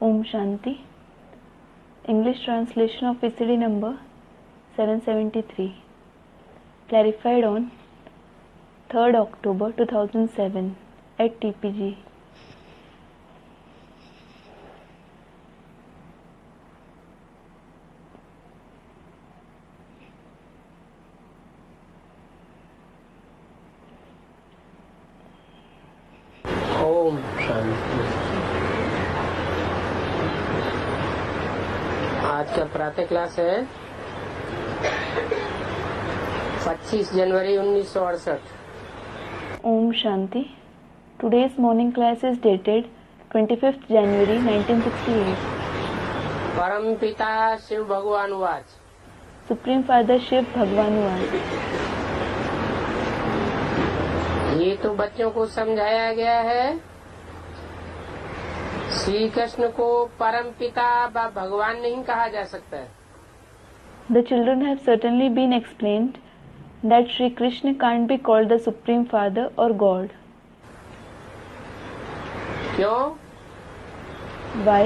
Om Shanti. English translation of VCD number 773. Clarified on 3rd October 2007 at TPG. Om Shanti. आज का प्रातः class है 25 जनवरी 1968। Om Shanti. Today's morning class is dated 25th January 1968. परम पिता शिव भगवान watch. Supreme Father Shiv Bhagwan was. ये तो बच्चों को समझाया गया है, श्री कृष्ण को परम पिता व भगवान नहीं कहा जा सकता है। The children have certainly been explained that Sri Krishna can't be called the Supreme Father or God. क्यों? Why?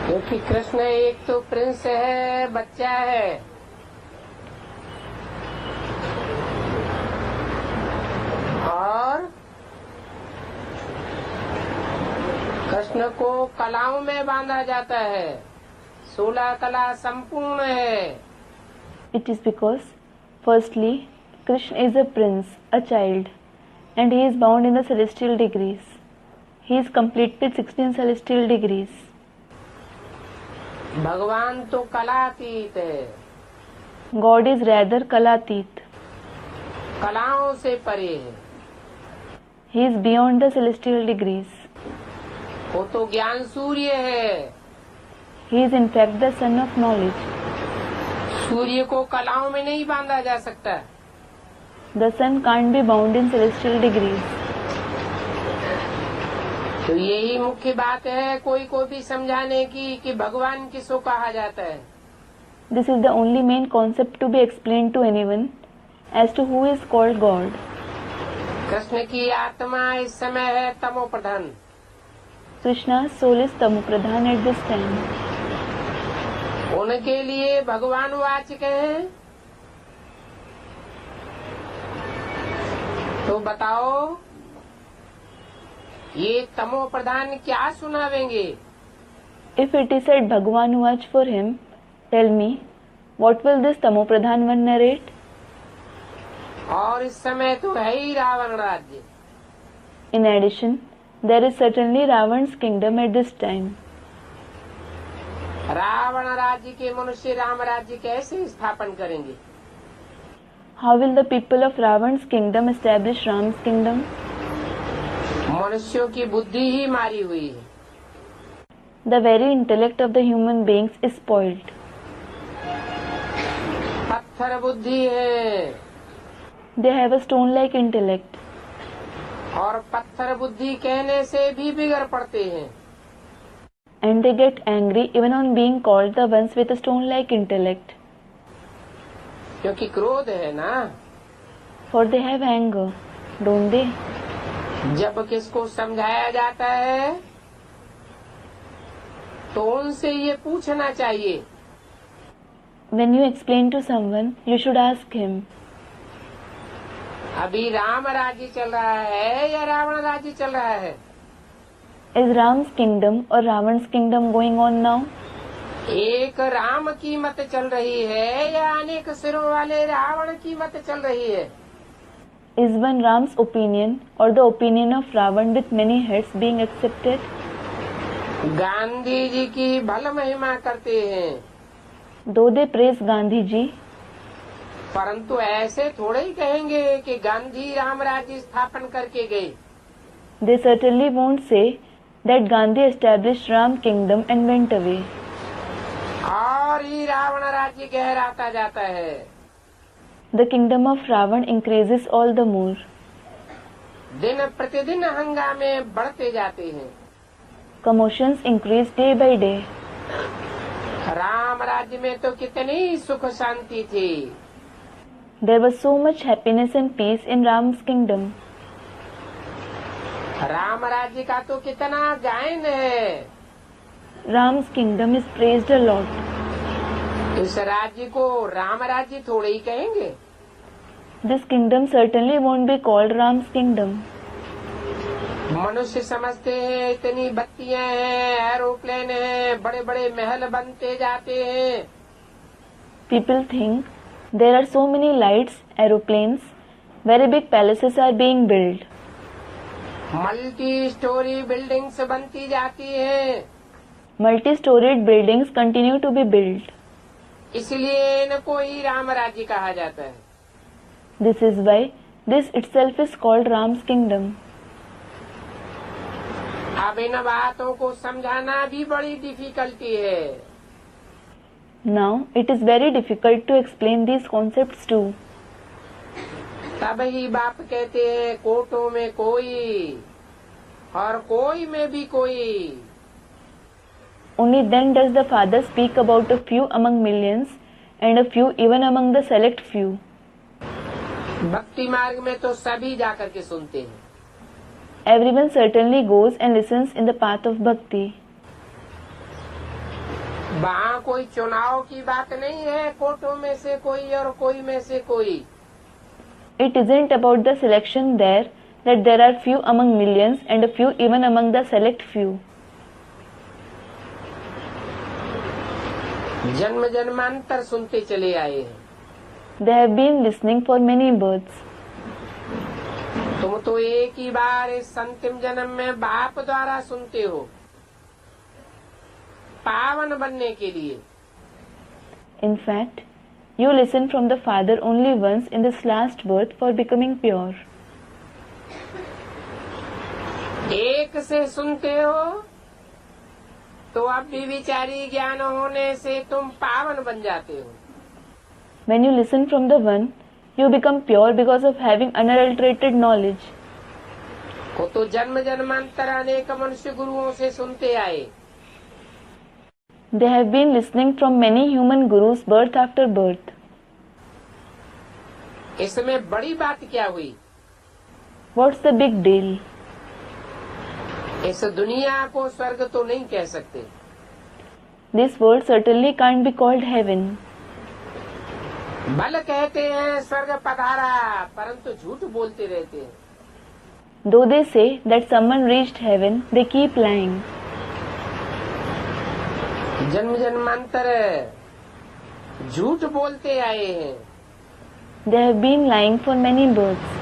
क्योंकि कृष्ण एक तो प्रिंस है, बच्चा है, और कृष्ण को कलाओं में बांधा जाता है। 16 कला संपूर्ण है। It is because, firstly, Krishna is a prince, a child, and he is bound in the celestial degrees. He is complete with 16 celestial degrees. भगवान तो कलातीत है, God is rather Kalatit. कलाओं से परे है। He is beyond the celestial degrees. वो तो ज्ञान सूर्य है। He is in fact the son of knowledge. सूर्य को कलाओं में नहीं बांधा जा सकता। The sun can't be bound in celestial degrees. तो यही मुख्य बात है कोई को भी समझाने की कि भगवान किसको कहा जाता है। This is the only main concept to be explained to anyone as to who is called God. Krishna की आत्मा इस समय है तमो प्रधान। Krishna's soul is Tamopradhan at this time. उनके लिए भगवान वाचक हैं। तो बताओ ये तमो प्रधान क्या सुनावेंगे? If it is said Bhagwan watch for him, tell me, what will this Tamopradhan one narrate? और इस समय तो है ही रावण राज्य। In addition, there is certainly Ravan's kingdom at this time. Ravan राज्य के मनुष्य राम राज्य कैसे स्थापन करेंगे? How will the people of Ravan's kingdom establish Ram's kingdom? मनुष्यों की बुद्धि ही मारी हुई है। The very intellect of the human beings is spoiled. पत्थर बुद्धि है They have a stone-like intellect. और पत्थर बुद्धि कहने से भी बिगड़ पड़ते हैं। And they get angry even on being called the ones with a stone-like intellect. क्योंकि क्रोध है ना। For they have anger, don't they? जब किसको समझाया जाता है तो उनसे ये पूछना चाहिए। When you explain to someone, you should ask him, अभी राम राज्य चल रहा है या रावण राज्य चल रहा है? is Ram's kingdom or Ravan's kingdom going on now? एक राम की मत चल रही है या अनेक सिरों वाले रावण की मत चल रही है? Is one Ram's opinion or the opinion of Ravan with many heads being accepted? Gandhi ji की भल महिमा करते हैं, Though they praise Gandhi ji, परंतु ऐसे थोड़े ही कहेंगे कि गांधी राम राज्य स्थापन करके गए। they certainly won't say that Gandhi established Ram kingdom and went away. और ही रावण राज्य गहराता जाता है। The kingdom of Ravan increases all the more. दिन प्रतिदिन हंगामे बढ़ते जाते हैं। Commotions increase day by day. Ram राज्य में तो कितनी सुख शांति थी। There was so much happiness and peace in Ram's kingdom. Ram राज्य का तो कितना गायन है। Ram's kingdom is praised a lot. इस राज्य को राम राज्य थोड़े ही कहेंगे। This kingdom certainly won't be called Ram's kingdom. मनुष्य समझते हैं इतनी बत्तियां हैं, एरोप्लेन हैं, बड़े बड़े महल बनते जाते हैं। People think there are so many lights, aeroplanes, very big palaces are being built. Multi storey buildings बनती जाती हैं। Multi-storied buildings continue to be built. इसलिए इनको ही राम राज्य कहा जाता है। This is why this itself is called Ram's kingdom. अब इन बातों को समझाना भी बड़ी डिफिकल्टी है। Now it is very difficult to explain these concepts too. तब ही बाप कहते हैं कोटों में कोई और कोई में भी कोई। Only then does the Father speak about a few among millions and a few even among the select few. भक्ति मार्ग में तो सभी जाकर के सुनते हैं। Everyone certainly goes and listens in the path of bhakti. वहाँ कोई चुनाव की बात नहीं है, कोटों में से कोई और कोई में से कोई। It isn't about the selection there, that there are few among millions and a few even among the select few. जन्म जन्मांतर सुनते चले आए हैं। They have been listening for many births. तुम तो एक ही बार इस अंतिम जन्म में बाप द्वारा सुनते हो, पावन बनने के लिए। In fact, you listen from the Father only once in this last birth for becoming pure. एक से सुनते हो तो अब भी विचारी ज्ञान होने से तुम पावन बन जाते हो। When you listen from the one, you become pure because of having unadulterated knowledge. वो तो जन्म जन्मांतर अनेक मनुष्य गुरुओं से सुनते आए। They have been listening from many human gurus birth after birth. इसमें बड़ी बात क्या हुई? What's the big deal? इस दुनिया को स्वर्ग तो नहीं कह सकते। This world certainly can't be called heaven. भले कहते हैं स्वर्ग पधारा, परंतु झूठ बोलते रहते हैं। Though they say that someone reached heaven, they keep lying. जन्म जन्मांतर झूठ बोलते आए हैं। They have been lying for many births.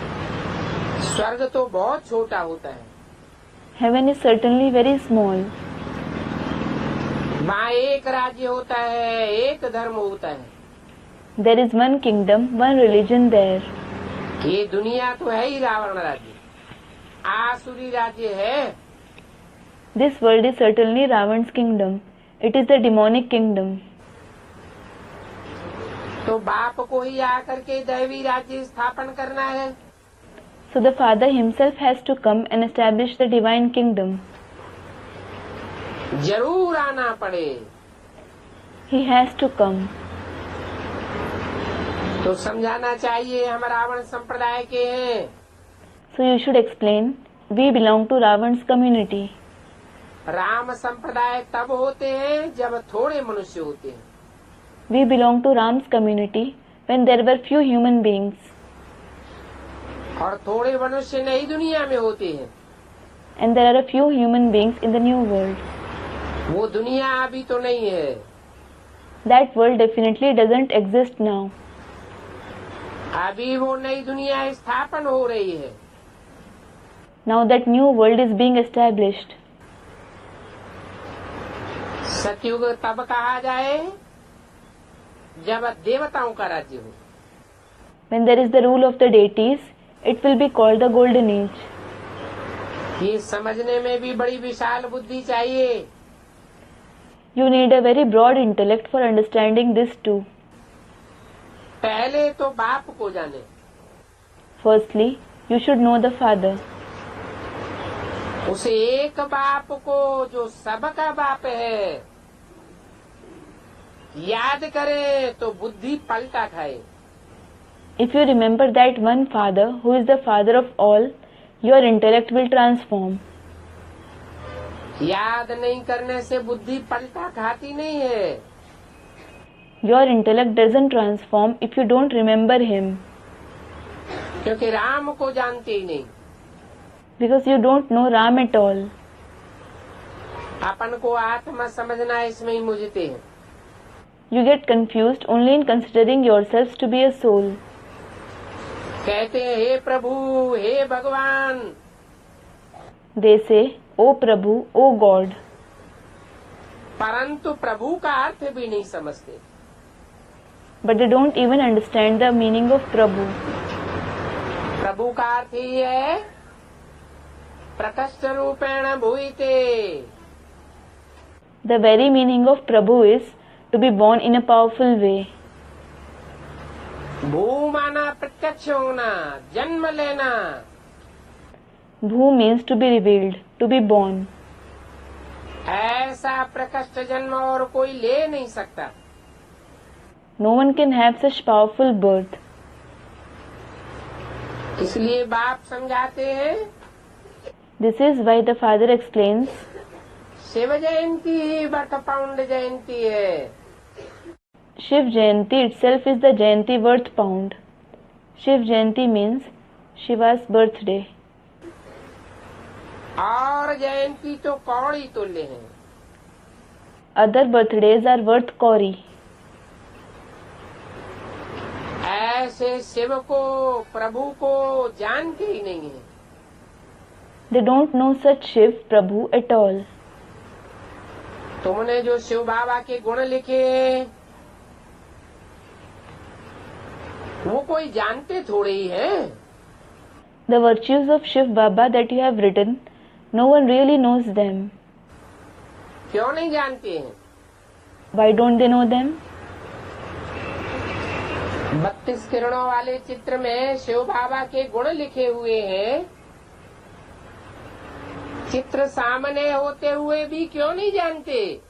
स्वर्ग तो बहुत छोटा होता है। Heaven is certainly very small. वहाँ एक राज्य होता है, एक धर्म होता है। There is one kingdom, one religion there. ये दुनिया तो है ही रावण राज्य, आसुरी राज्य है। This world is certainly Ravan's kingdom. It is the demonic kingdom. तो बाप को ही आकर के दैवी राज्य स्थापन करना है। So the Father himself has to come and establish the divine kingdom. जरूर आना पड़े। He has to come. तो समझाना चाहिए हम रावण संप्रदाय के हैं। So you should explain, we belong to Ravan's community. Ram संप्रदाय तब होते हैं जब थोड़े मनुष्य होते हैं। We belong to Ram's community when there were few human beings. और थोड़े मनुष्य नई दुनिया में होते हैं। And there are a few human beings in the new world. वो दुनिया अभी तो नहीं है। That world definitely doesn't exist now. अभी वो नई दुनिया स्थापन हो रही है। Now that new world is being established. सतयुग तब कहा जाए जब देवताओं का राज्य हो। When there is the rule of the deities, it will be called the golden age. ये समझने में भी बड़ी विशाल बुद्धि चाहिए। You need a very broad intellect for understanding this too. पहले तो बाप को जाने। Firstly, you should know the Father. उसे एक बाप को जो सबका बाप है याद करे तो बुद्धि पलटा खाए। If you remember that one Father who is the Father of all, your intellect will transform. याद नहीं करने से बुद्धि पलटा खाती नहीं है। Your intellect doesn't transform if you don't remember him, क्योंकि राम को जानते ही नहीं। because you don't know Ram at all. अपन को आत्मा समझना इसमें ही मुझते हैं। You get confused only in considering yourselves to be a soul. कहते हैं हे प्रभु, हे भगवान। They say, O Prabhu, O God. परंतु प्रभु का अर्थ भी नहीं समझते। But they don't even understand the meaning of Prabhu. प्रभु का अर्थ ही है प्रकष्ट रूपेण भूयते। The very meaning of Prabhu is to be born in a powerful way. भू माना प्रत्यक्ष होना, जन्म लेना। Bhu means to be revealed, to be born. ऐसा प्रकष्ट जन्म और कोई ले नहीं सकता। No one can have such powerful birth. इसलिए बाप समझाते हैं, This is why the father explains, Shiv Jayanti ही बर्थ पाउंड जयंती है। Shiv Jayanti itself is the Jayanti birth pound. Shiv Jayanti means Shiva's birthday. और जयंती तो कौड़ी तुल्य है। Other birthdays are worth kauri. ऐसे शिव को, प्रभु को जानते ही नहीं है। They don't know such Shiv Prabhu at all. तुमने जो शिव बाबा के गुण लिखे वो कोई जानते थोड़े ही हैं। The virtues of Shiv Baba that you have written, no one really knows them. क्यों नहीं जानते हैं? Why don't they know them? 32 किरणों वाले चित्र में शिव बाबा के गुण लिखे हुए हैं। चित्र सामने होते हुए भी क्यों नहीं जानते?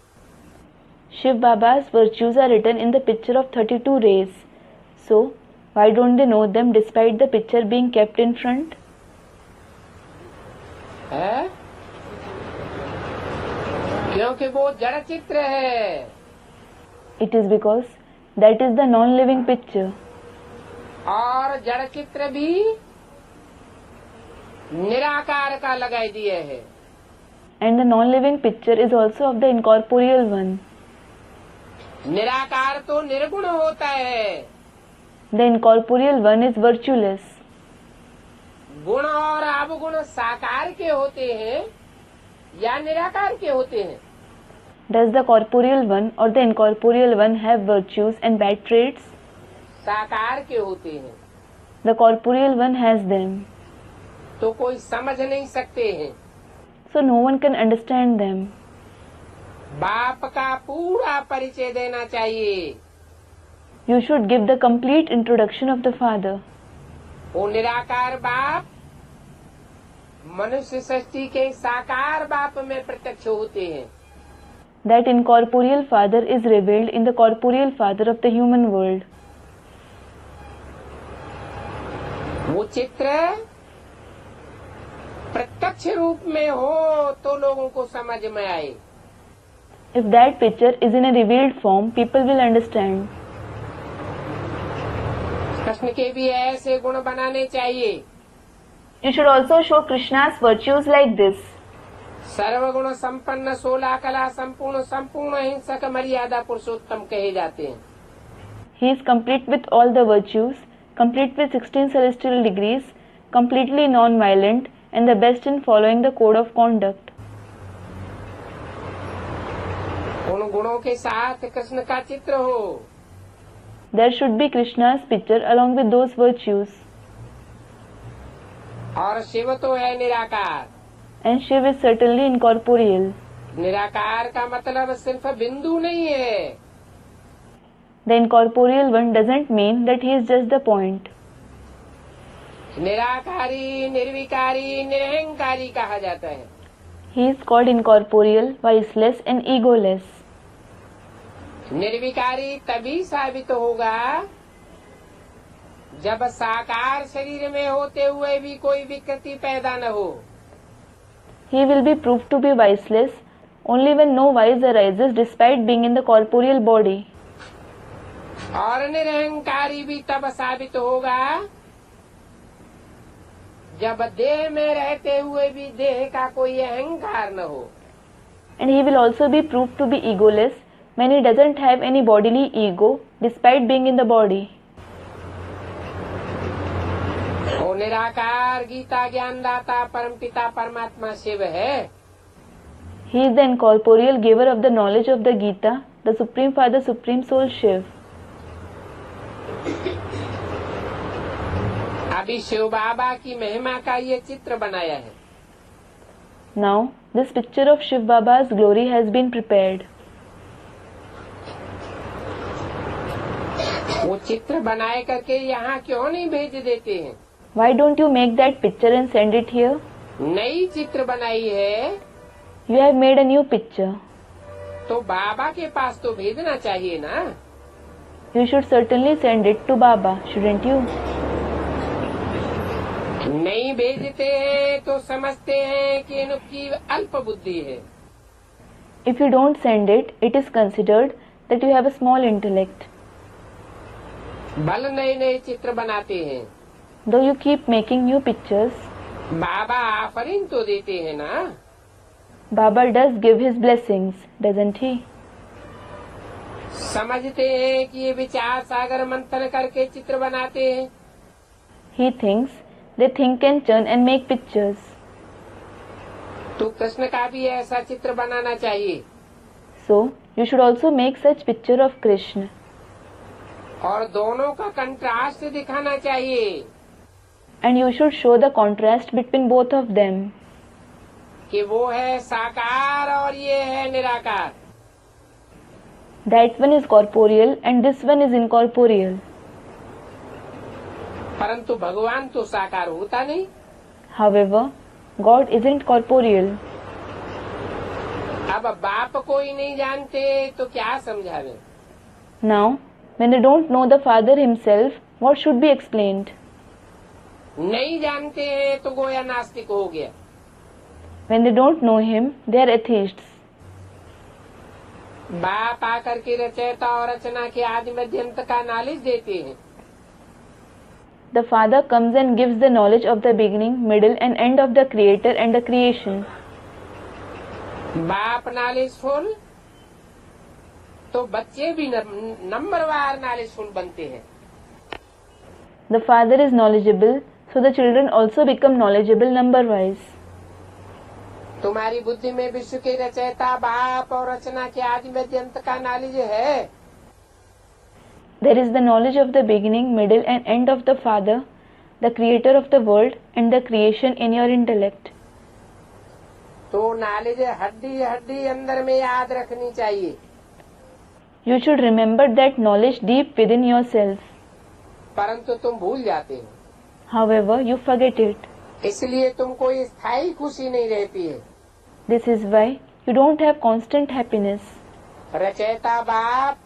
Shiv Baba's virtues are written in the picture of 32 rays. So, why don't they know them despite the picture being kept in front? है? क्योंकि वो जड़ चित्र है। It is because that is the non-living picture. और जड़ चित्र भी निराकार का लगाई दिए है। And the non-living picture is also of the incorporeal one. निराकार तो निर्गुण होता है। The incorporeal one is virtueless. गुण और अवगुण साकार के होते हैं या निराकार के होते हैं? Does the corporeal one or the incorporeal one have virtues and bad traits? साकार के होते हैं। The corporeal one has them. तो कोई समझ नहीं सकते हैं। So no one can understand them. बाप का पूरा परिचय देना चाहिए। You should give the complete introduction of the Father. वो निराकार बाप मनुष्य सृष्टि के साकार बाप में प्रत्यक्ष होते हैं। That incorporeal Father is revealed in the corporeal Father of the human world. वो चित्र प्रत्यक्ष रूप में हो तो लोगों को समझ में आए। If that picture is in a revealed form, people will understand. Krishna के भी ऐसे गुण बनाने चाहिए। You should also show Krishna's virtues like this. सर्वगुण संपन्न 16 कला संपूर्ण संपूर्ण हिंसक मर्यादा पुरुषोत्तम कहे जाते हैं। He is complete with all the virtues, complete with 16 celestial degrees, completely non-violent, and the best in following the code of conduct. उन गुणों के साथ कृष्ण का चित्र हो। There should be Krishna's picture along with those virtues. और शिव तो है निराकार। And Shiv is certainly incorporeal. निराकार का मतलब सिर्फ बिंदु नहीं है। The incorporeal one doesn't mean that he is just the point. निराकारी, निर्विकारी, निरहंकारी कहा जाता है। He is called incorporeal, viceless and egoless. निर्विकारी तभी साबित होगा जब साकार शरीर में होते हुए भी कोई विकृति पैदा न हो, He will be proved to be viceless only when no vice arises despite being in the corporeal body. और निरहंकारी भी तब साबित होगा जब देह में रहते हुए भी देह का कोई अहंकार न हो. And he will also be proved to be egoless when he doesn't have any bodily ego despite being in the body. वो निराकार गीता ज्ञानदाता परमपिता परमात्मा शिव है. He is the incorporeal giver of the knowledge of the Gita, the Supreme Father, Supreme Soul Shiv. अभी शिव बाबा की महिमा का ये चित्र बनाया है. Now, this picture of Shiv Baba's glory has been prepared. वो चित्र बनाए करके यहाँ क्यों नहीं भेज देते हैं? Why don't you make that picture and send it here? नई चित्र बनाई है You have made a new picture. तो बाबा के पास तो भेजना चाहिए ना. You should certainly send it to Baba, shouldn't you? नहीं भेजते हैं तो समझते हैं कि इनकी अल्प बुद्धि है. If you don't send it, it is considered that you have a small intellect. भल नए नए चित्र बनाते हैं. Though you keep making new pictures, बाबा आफरीन तो देते हैं ना. Baba does give his blessings, doesn't he? समझते हैं कि ये विचार सागर मंथन करके चित्र बनाते हैं. He thinks they think and churn and make pictures. तो कृष्ण का भी ऐसा चित्र बनाना चाहिए. So, you should also make such picture of Krishna. और दोनों का कंट्रास्ट दिखाना चाहिए. And you should show the contrast between both of them. कि वो है साकार और ये है निराकार. That one is corporeal and this one is incorporeal. परंतु भगवान तो साकार होता नहीं. However, God isn't corporeal. अब बाप को ही नहीं जानते तो क्या समझावे. Now, when they don't know the Father himself, what should be explained? नहीं जानते हैं तो गोया नास्तिक हो गया. When they don't know him, they are atheists. बाप आकर के रचयिता और रचना के आदि मध्यंत का नॉलेज देते हैं. The Father comes and gives the knowledge of the beginning, middle and end of the Creator and the creation. बाप नॉलेजफुल तो बच्चे भी नंबरवार नॉलेजफुल बनते हैं. The Father is knowledgeable, so the children also become knowledgeable number-wise. तुम्हारी बुद्धि में विश्व के रचयिता बाप और रचना के आदि मध्यंत का नॉलेज है. There is the knowledge of the beginning, middle and end of the Father, the Creator of the world and the creation in your intellect. तो नॉलेज हड्डी हड्डी अंदर में याद रखनी चाहिए. You should remember that knowledge deep within yourself. परंतु तुम भूल जाते हो. However, you forget it. इसलिए तुमको स्थायी खुशी नहीं रहती है. This is why you don't have constant happiness. रचयिता बाप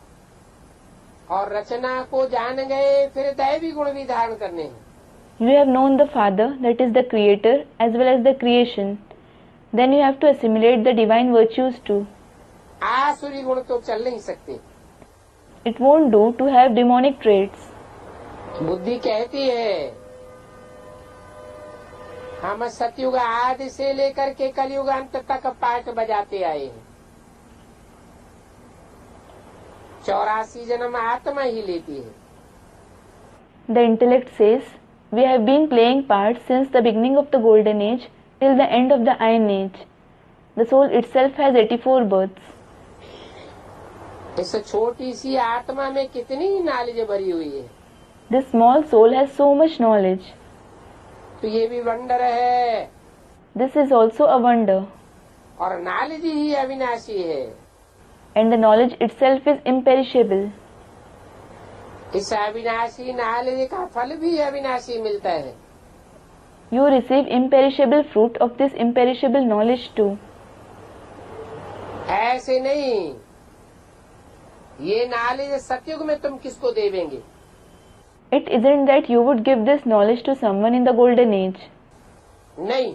और रचना को जान गए, फिर दैवी गुण भी धारण करने हैं. You have known the Father, that is the Creator, as well as the creation. Then you have to assimilate the divine virtues too. आसुरी गुण तो चल नहीं सकते. It won't do to have demonic traits. बुद्धि कहती है हम सतयुग आदि से लेकर के कलयुग अंत तक पाठ बजाते आए हैं. 84 जन्म आत्मा ही लेती है. The intellect says, we have been playing parts since the beginning of the golden age till the end of the iron age. The soul itself has 84 births. इस छोटी सी आत्मा में कितनी नॉलेज भरी हुई है. This small soul has so much knowledge. तो ये भी वंडर है. This is also a wonder. और नॉलेज ही अविनाशी है. And the knowledge itself is imperishable. इस अविनाशी नॉलेज का फल भी अविनाशी मिलता है. You receive imperishable fruit of this imperishable knowledge too. ऐसे नहीं. ये नॉलेज सतयुग में तुम किसको देवेंगे. It isn't that you would give this knowledge to someone in the golden age. नहीं,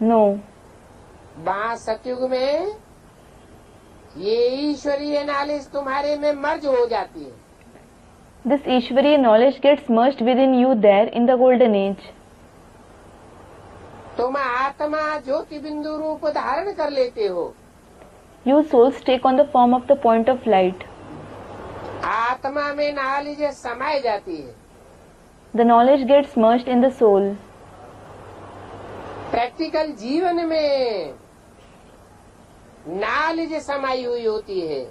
No. वहाँ सतयुग में ये ईश्वरीय नॉलेज तुम्हारे में मर्ज हो जाती है। This Ishwariya knowledge gets merged within you there in the golden age. तुम आत्मा ज्योति बिंदु रूप धारण कर लेते हो। You souls take on the form of the point of light. आत्मा में नॉलेज समाई जाती है। The knowledge gets merged in the soul. Practical जीवन में नॉलेज समाई हुई होती है।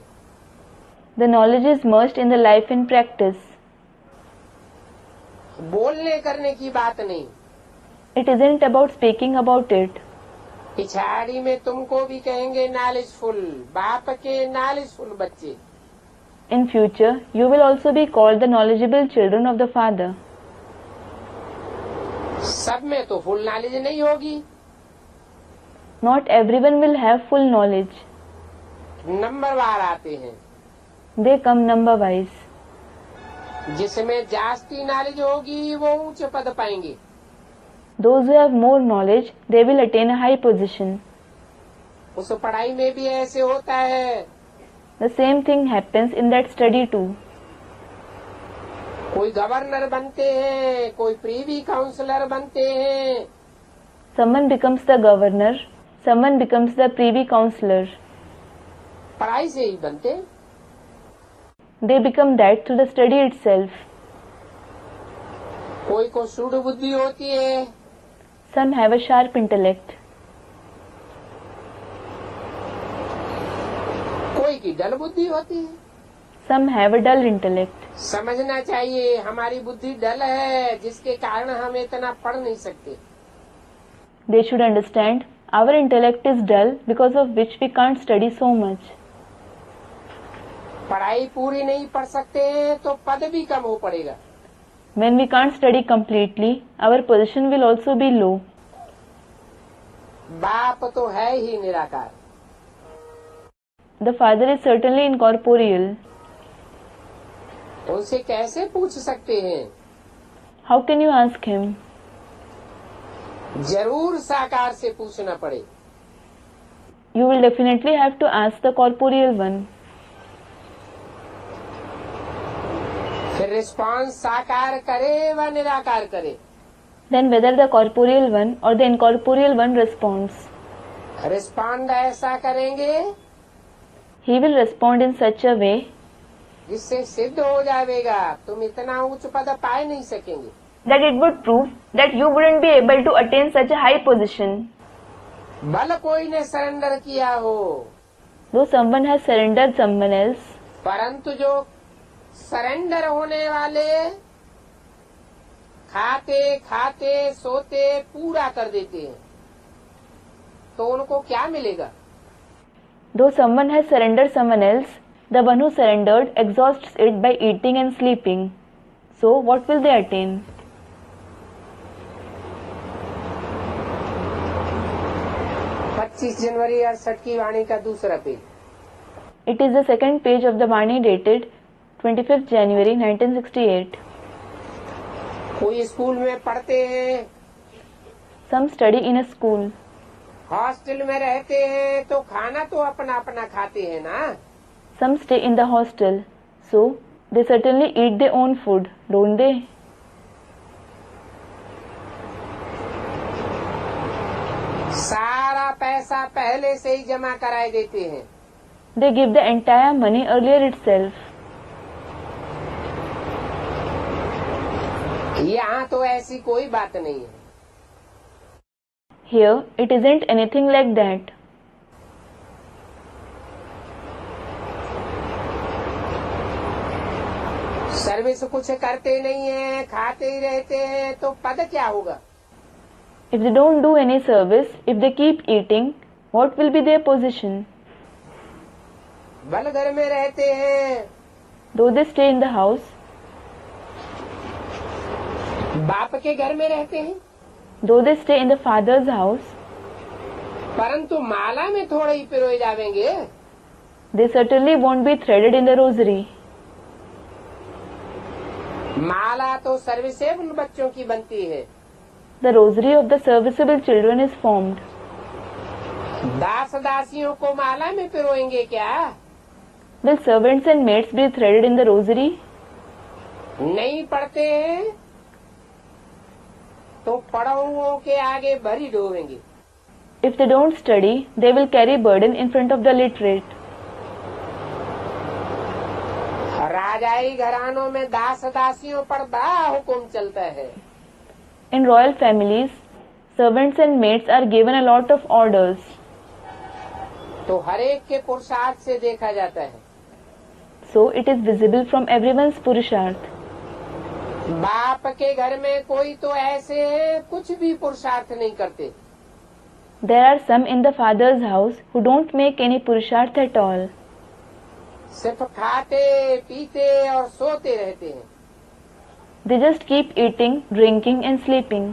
The knowledge is merged in the life in practice. बोलने करने की बात नहीं। It isn't about speaking about it. पिछाड़ी में तुमको भी कहेंगे नॉलेजफुल, बाप के नॉलेजफुल बच्चे। In future, you will also be called the knowledgeable children of the Father. सब में तो फुल नॉलेज नहीं होगी। Not everyone will have full knowledge. नंबरवार आते हैं। They come number wise. जिसमें जास्ती नॉलेज होगी वो उच्च पद पाएंगे। Those who have more knowledge, they will attain a high position. उस पढ़ाई में भी ऐसे होता है। The same thing happens in that study too. कोई गवर्नर बनते हैं, कोई प्रीवी काउंसलर बनते हैं। Someone becomes the governor, someone becomes the privy councillor. पढ़ाई से ही बनते। They become that through the study itself. कोई को सूढ़ बुद्धि होती है। Some have a sharp intellect. कोई की डल बुद्धि होती है। Some have a dull intellect. समझना चाहिए हमारी बुद्धि डल है, जिसके कारण हम इतना पढ़ नहीं सकते। They should understand our intellect is dull because of which we can't study so much. पढ़ाई पूरी नहीं पढ़ सकते हैं तो पद भी कम हो पड़ेगा। When we can't study completely, our position will also be low. बाप तो है ही निराकार। The Father is certainly incorporeal. उनसे कैसे पूछ सकते हैं? How can you ask him? जरूर साकार से पूछना पड़े। You will definitely have to ask the corporeal one. फिर रिस्पांस साकार करे व निराकार करे। Then whether the corporeal one or the incorporeal one responds. Respond ऐसा करेंगे He will respond in such a way जिससे सिद्ध हो जाएगा तुम इतना उच्च पद पाए नहीं सकेंगे। that it would prove that you wouldn't be able to attain such a high position. भल कोई ने सरेंडर किया हो, Though someone has surrendered someone else, परंतु जो सरेंडर होने वाले खाते खाते सोते पूरा कर देते हैं, तो उनको क्या मिलेगा? though someone has surrendered someone else, the one who surrendered exhausts it by eating and sleeping. So what will they attain? पच्चीस जनवरी 68 की वाणी का दूसरा page. It is the second page of the Vani dated 25th January 1968. कोई school में पढ़ते हैं, Some study in a school. Hostel में रहते हैं तो खाना तो अपना अपना खाते हैं ना। Some stay in the hostel. So they certainly eat their own food, don't they? सारा पैसा पहले से ही जमा कराए देते हैं। They give the entire money earlier itself. यहाँ तो ऐसी कोई बात नहीं है। Here it isn't anything like that. Service कुछ करते नहीं है, खाते ही रहते हैं, तो पद क्या होगा? If they don't do any service, if they keep eating, what will be their position? बल घर में रहते हैं, Though they stay in the house, बाप के घर में रहते हैं, though they stay in the father's house, परंतु माला में थोड़े ही पिरोए जावेंगे। they certainly won't be threaded in the rosary. माला तो सर्विसेबल बच्चों की बनती है, The rosary of the serviceable children is formed. दास दासियों को माला में पिरोएंगे क्या? Will servants and maids be threaded in the rosary? नहीं पढ़ते हैं तो पढ़ाऊओं के आगे भरी ढोएंगे। If they don't study, they will carry burden in front of the literate. राजाई घरानों में दास दासियों पर बड़ा हुक्म चलता है। In royal families, servants and maids are given a lot of orders. तो हर एक के पुरुषार्थ से देखा जाता है। So it is visible from everyone's purusharth. बाप के घर में कोई तो ऐसे हैं कुछ भी पुरुषार्थ नहीं करते। There are some in the father's house who don't make any purusharth at all. सिर्फ खाते पीते और सोते रहते हैं। They just keep eating, drinking and sleeping.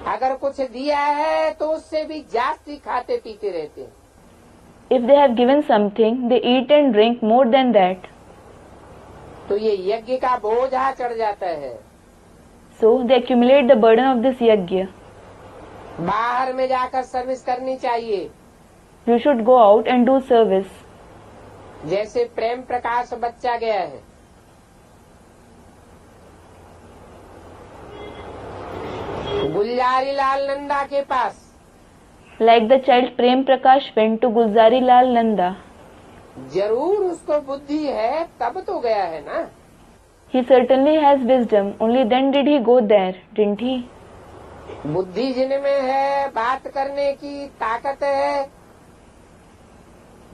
अगर कुछ दिया है तो उससे भी जास्ती खाते पीते रहते हैं। If they have given something, they eat and drink more than that. तो ये यज्ञ का बोझा चढ़ जाता है। So they accumulate the burden of this yajna. बाहर में जाकर सर्विस करनी चाहिए। You should go out and do service. जैसे प्रेम प्रकाश बच्चा गया है, गुलजारी लाल नंदा के पास। Like the child Prem Prakash went to Gulzari Lal Nanda. जरूर उसको बुद्धि है तब तो गया है ना। He certainly has wisdom, only then did he go there, didn't he? बुद्धि जिनमें है, बात करने की ताकत है,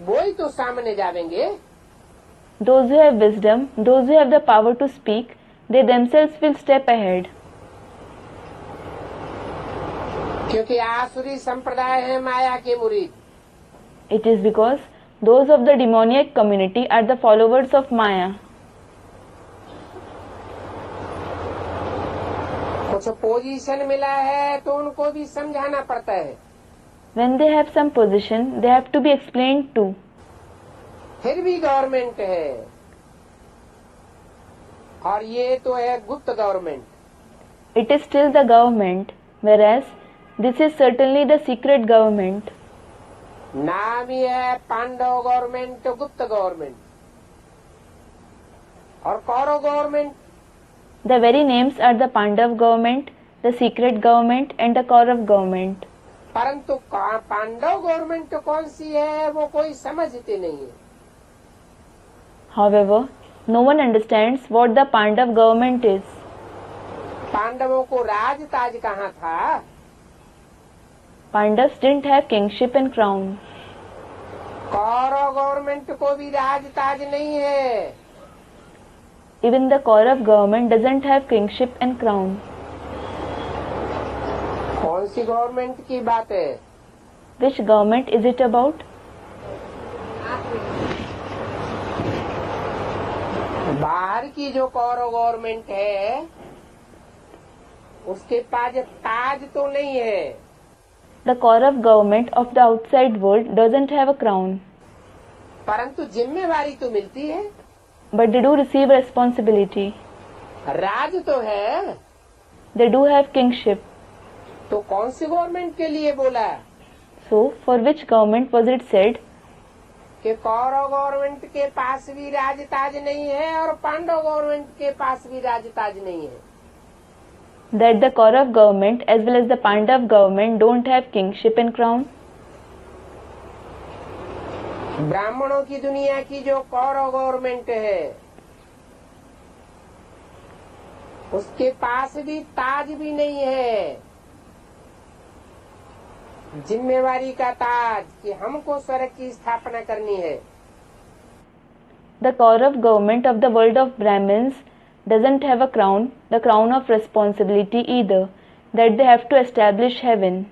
वो ही तो सामने जावेंगे। Those who have wisdom, those who have the power to speak, they themselves will step ahead. क्योंकि आसुरी संप्रदाय है माया के मुरीद। It is because those of the demoniac community are the followers of Maya. कुछ पोजीशन मिला है तो उनको भी समझाना पड़ता है। When they have some position, they have to be explained to. फिर भी गवर्नमेंट है और ये तो है गुप्त government. It is still the government, whereas this is certainly the secret government. नाम ही है पांडव गवर्नमेंट, गुप्त गवर्नमेंट और Kaurava government. The very names are the Pandav government, the secret government and the Kaurav government. परंतु पांडव गवर्नमेंट कौन सी है वो कोई समझते नहीं है। However, no one understands what the Pandav government is. पांडवों को राज ताज कहाँ था? Pandavas didn't have kingship and crown. Kaurava government को भी राज ताज नहीं है। Even the Kaurav government doesn't have kingship and crown. कौन सी गवर्नमेंट की बात है? Which government is it about? बाहर की जो कौरव गवर्नमेंट है उसके पास ताज तो नहीं है। The Kaurav government of the outside world doesn't have a crown. परंतु जिम्मेवारी तो मिलती है। But they do receive responsibility. राज तो है। They do have kingship. तो कौन सी गवर्नमेंट के लिए बोला? So, for which government was it said? कि कौरव गवर्नमेंट के पास भी राज ताज नहीं है और पांडव गवर्नमेंट के पास भी राज ताज नहीं है। That the Kaurav government as well as the Pandav government don't have kingship and crown. ब्राह्मणों की दुनिया की जो कौरव गवर्नमेंट है उसके पास भी ताज भी नहीं है। जिम्मेवारी का ताज कि हमको स्वर्ग की स्थापना करनी है। The Kaurav government of the world of Brahmins doesn't have a crown, the crown of responsibility either, that they have to establish heaven.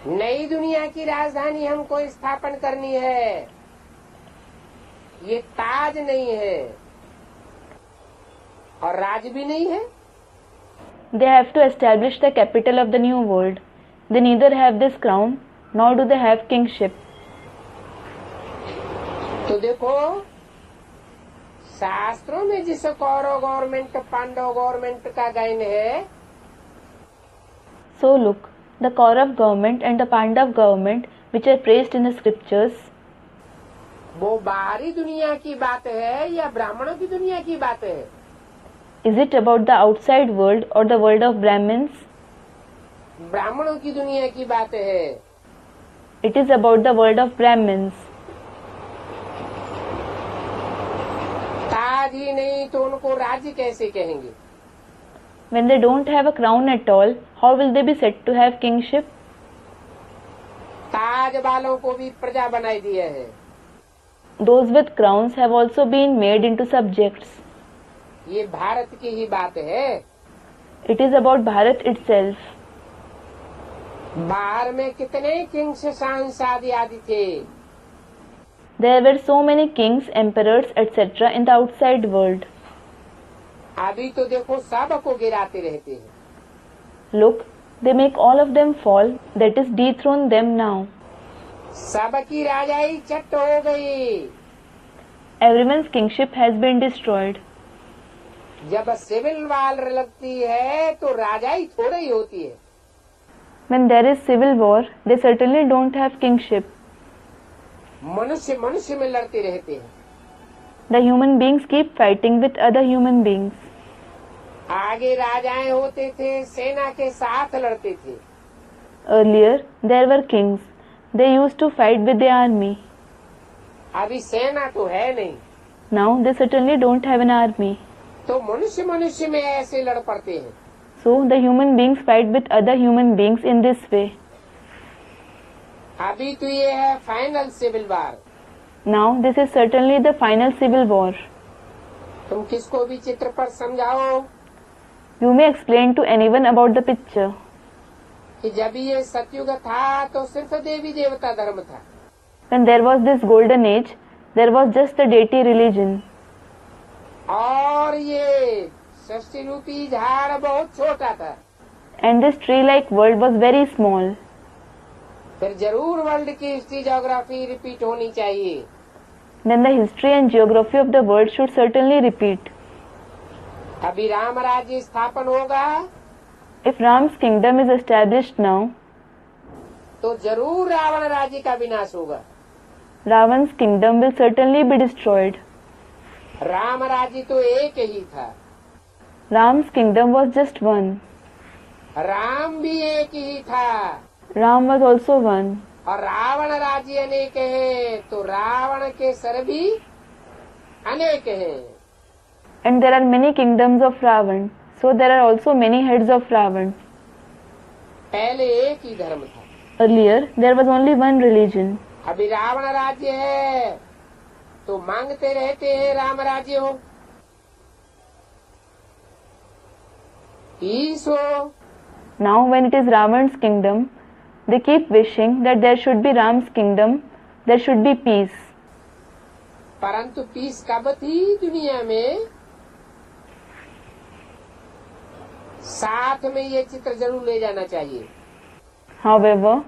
नई दुनिया की राजधानी हमको स्थापन करनी है, ये ताज नहीं है और राज भी नहीं है। They have to establish the capital of the new world. They neither have this crown, nor do they have kingship. तो देखो शास्त्रों में जिस कौरव गवर्नमेंट पांडव गवर्नमेंट का गायन है, So look, the Kaurav government and the Pandav government which are praised in the scriptures, वो बाहरी दुनिया की बात है या ब्राह्मणों की दुनिया की बात है? is it about the outside world or the world of Brahmins? ब्राह्मणों की दुनिया की बात है। It is about the world of Brahmins. ताज ही नहीं तो उनको राज्य कैसे कहेंगे? When they don't have a crown at all, how will they be said to have kingship? ताज वालों को भी प्रजा बनाई दिया है। Those with crowns have also been made into subjects. ये भारत की ही बात है। It is about Bharat itself. बाहर में कितने किंग्स सांसद आदि थे। There were so many kings, emperors, etc. in the outside world. अभी तो देखो सबको गिराते रहते हैं। Look, they make all of them fall, that is dethrone them now. सबकी राजाई चट हो गई। Everyone's kingship has been destroyed. जब सिविल वार लगती है तो राजाई थोड़ी ही होती है। When there is civil war, they certainly don't have kingship. मनुष्य मनुष्य में लड़ते रहते हैं। The human beings keep fighting with other human beings. आगे राजाएं होते थे, सेना के साथ लड़ते थे। Earlier, there were kings. They used to fight with the army. अभी सेना तो है नहीं, Now, they certainly don't have an army. तो मनुष्य मनुष्य में ऐसे लड़ पड़ते हैं। So, the human beings fight with other human beings in this way. अभी तो ये है final civil war. Now, this is certainly the final civil war. तुम किसको भी चित्र पर समझाओ You may explain to anyone about the picture. कि जब ये सतयुग था तो सिर्फ देवी देवता धर्म था। When there was this golden age, there was just the deity religion. और ये सृष्टि रूपी झाड़ बहुत छोटा था। And this tree-like world was very small. फिर जरूर वर्ल्ड की हिस्ट्री ज्योग्राफी रिपीट होनी चाहिए। Then the history and geography of the world should certainly repeat. अभी राम राज्य स्थापन होगा If Ram's kingdom is established now, तो जरूर रावण राज्य का विनाश होगा। Ravan's kingdom will certainly be destroyed. Ram राज्य तो एक ही था। Ram's kingdom was just one. Ram भी एक ही था। Ram was also one. और रावण राज्य अनेक है, तो रावण के सर भी अनेक हैं। And there are many kingdoms of Ravan, so there are also many heads of Ravan. पहले एक ही धर्म था। Earlier, there was only one religion. अभी रावण राज्य है तो मांगते रहते हैं राम राज्य हो, पीस हो। Now, when it is Ravan's kingdom, they keep wishing that there should be Ram's kingdom, there should be peace. परंतु पीस कब थी दुनिया में? साथ में ये चित्र जरूर ले जाना चाहिए। However,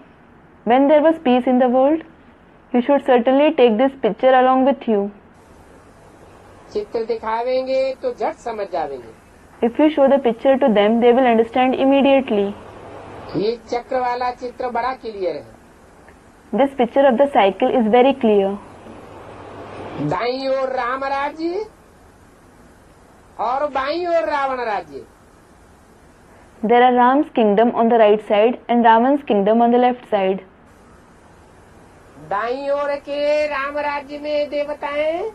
when there was peace in the world, you should certainly take this picture along with you. चित्र दिखावेंगे तो झट समझ जावेंगे। If you show the picture to them, they will understand immediately. ये चक्र वाला चित्र बड़ा क्लियर है। This picture of the cycle is very clear. दाईं ओर राम राज्य और बाईं ओर रावण राज्य। There are Ram's kingdom on the right side and Ravan's kingdom on the left side. दाईं ओर के राम राज्य में देवताएं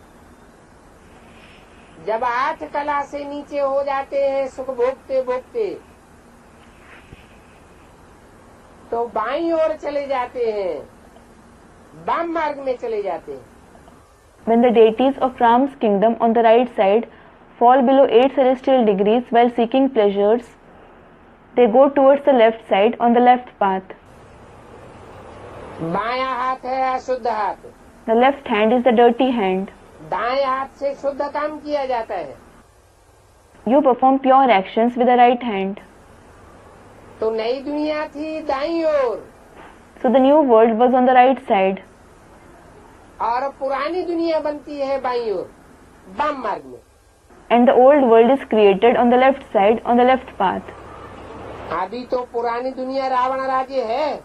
जब 8 कला से नीचे हो जाते हैं सुख भोगते भोगते, तो बाईं ओर चले जाते हैं, वाम मार्ग में चले जाते हैं। When the deities of Ram's kingdom on the right side fall below 8 celestial degrees while seeking pleasures, they go towards the left side on the left path. बायां हाथ है अशुद्ध हाथ, The left hand is the dirty hand. दाएं हाथ से शुद्ध काम किया जाता है। You perform pure actions with the right hand. तो नई दुनिया थी दाईं ओर So the new world was on the right side. और पुरानी दुनिया बनती है बाईं ओर। वाम मार्ग में, and the old world is created on the left side, on the left path. अभी तो पुरानी दुनिया रावण राज्य है।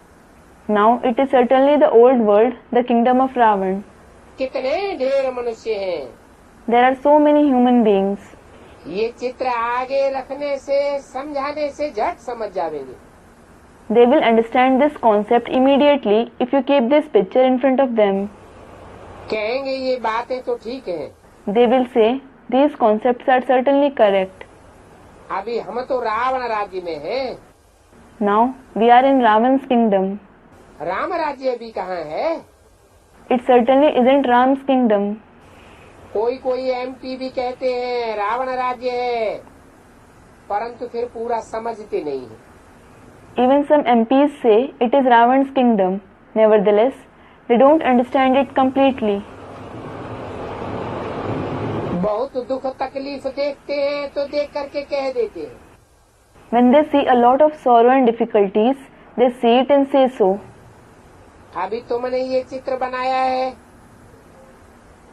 Now it is certainly the old world, the kingdom of Ravan. कितने ढेर मनुष्य हैं। There are so many human beings. ये चित्र आगे रखने से, समझाने से झट समझ जाएंगे। They will understand this concept immediately if you keep this picture in front of them. कहेंगे ये बातें तो ठीक है। They will say, these concepts are certainly correct. अभी हम तो रावण राज्य में हैं। Now we are in Ravan's kingdom. Ram राज्य अभी कहाँ है? It certainly isn't Ram's kingdom. कोई एमपी भी कहते हैं रावण राज्य है, परंतु फिर पूरा समझते नहीं है। Even some MPs say it is Ravan's kingdom. Nevertheless, they don't understand it completely. बहुत दुख तकलीफ देखते हैं तो देख करके कह देते हैं। When they see a lot of sorrow and difficulties, they see it and say so. अभी तुमने ये चित्र बनाया है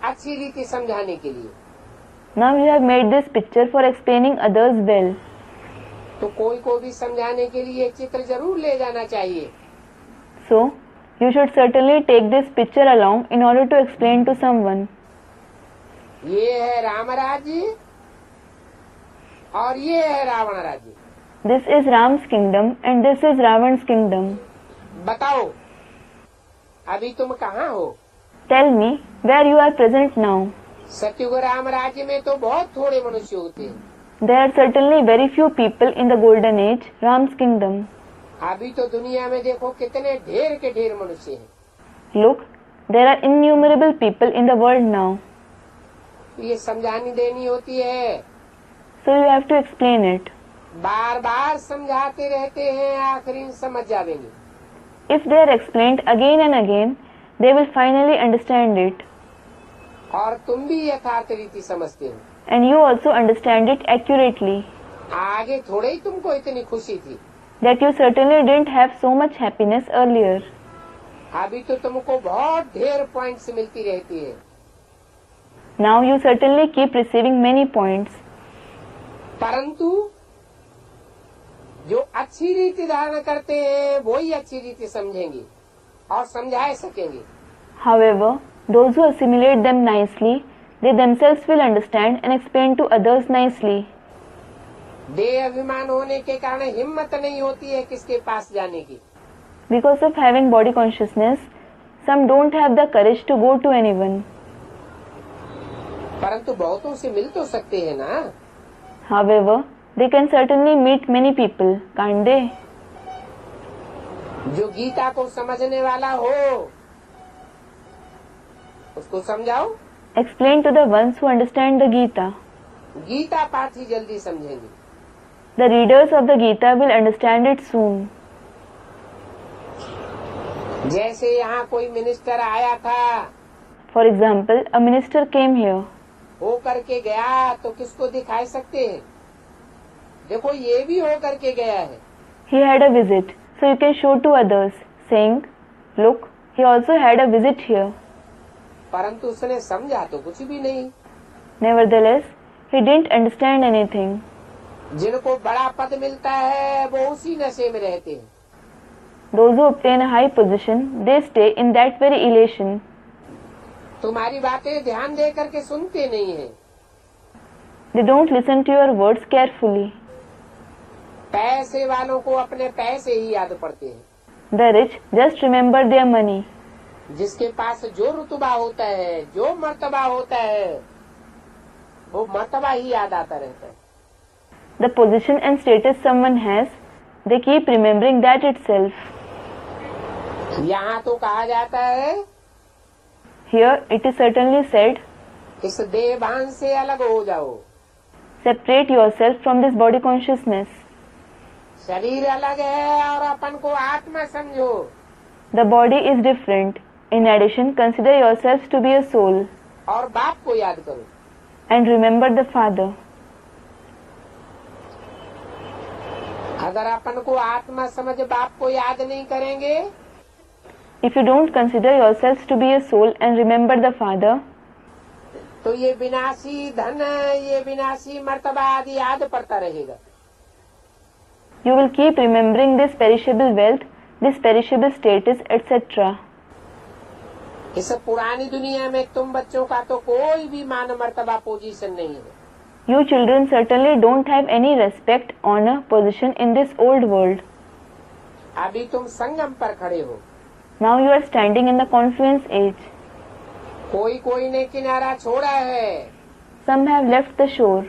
अच्छी रीति समझाने के लिए। Now you have made this picture for explaining others well. तो कोई को भी समझाने के लिए चित्र जरूर ले जाना चाहिए। So, you should certainly take this picture along in order to explain to someone. ये है राम राज्य और ये है रावण राज्य। This is Ram's kingdom and this is Ravan's kingdom. बताओ अभी तुम कहाँ हो? Tell me where you are present now. सतयुग राम राज्य में तो बहुत थोड़े मनुष्य होते हैं। There are certainly very few people in the golden age, Ram's kingdom. अभी तो दुनिया में देखो कितने ढेर के ढेर मनुष्य हैं। Look, there are innumerable people in the world now. ये समझानी देनी होती है। So you have to explain it. बार बार समझाते रहते हैं, आखिर समझ जाएंगे। If they are explained again and again, they will finally understand it. और तुम भी यथार्थ रीति समझते हो। And you also understand it accurately. आगे थोड़े ही तुमको इतनी खुशी थी। That you certainly didn't have so much happiness earlier. अभी तो तुमको बहुत ढेर पॉइंट्स मिलती रहती है। Now you certainly keep receiving many points. परंतु जो अच्छी रीति धारण करते हैं वही अच्छी रीति समझेंगे और समझा सकेंगे। However, those who assimilate them nicely, they themselves will understand and explain to others nicely. देह अभिमान होने के कारण हिम्मत नहीं होती है किसके पास जाने की। Because of having body consciousness, some don't have the courage to go to anyone. परंतु बहुतों से मिल तो सकते हैं ना। However, they can certainly meet many people, can't they? जो गीता को समझने वाला हो उसको समझाओ। Explain to the ones who understand the Gita. Gita पाठ ही जल्दी समझेंगे। The readers of the Gita will understand it soon. जैसे यहाँ कोई मिनिस्टर आया था, For example, a minister came here. हो करके गया तो किसको दिखाई सकते हैं? देखो ये भी हो करके गया है। He had a visit, so you can show to others, saying, "Look, he also had a visit here." परंतु उसने समझा तो कुछ भी नहीं। Nevertheless, he didn't understand anything. जिनको बड़ा पद मिलता है वो उसी नशे में रहते हैं। Those who obtain a high position, they stay in that very elation. तुम्हारी बातें ध्यान दे करके सुनते नहीं है। They don't listen to your words carefully. पैसे वालों को अपने पैसे ही याद पड़ते हैं। The rich just remember their money. जिसके पास जो रुतबा होता है, जो मर्तबा होता है, वो मर्तबा ही याद आता रहता है। The position and status someone has, they keep remembering that itself. यहाँ तो कहा जाता है, Here it is certainly said, इस देहभान से अलग हो जाओ। separate yourself from this body consciousness. शरीर अलग है और अपन को आत्मा समझो। The body is different. In addition, consider yourselves to be a soul. और बाप को याद करो। And remember the Father. अगर अपन को आत्मा समझ बाप को याद नहीं करेंगे, If you don't consider yourselves to be a soul and remember the Father, तो ये विनाशी धन, ये विनाशी मर्तबा आदि याद पड़ता रहेगा। You will keep remembering this perishable wealth, this perishable status, etc. इस पुरानी दुनिया में तुम बच्चों का तो कोई भी मान मर्तबा पोजीशन नहीं है। You children certainly don't have any respect, honor, position in this old world. अभी तुम संगम पर खड़े हो। Now you are standing in the confluence age. कोई ने किनारा छोड़ा है। Some have left the shore.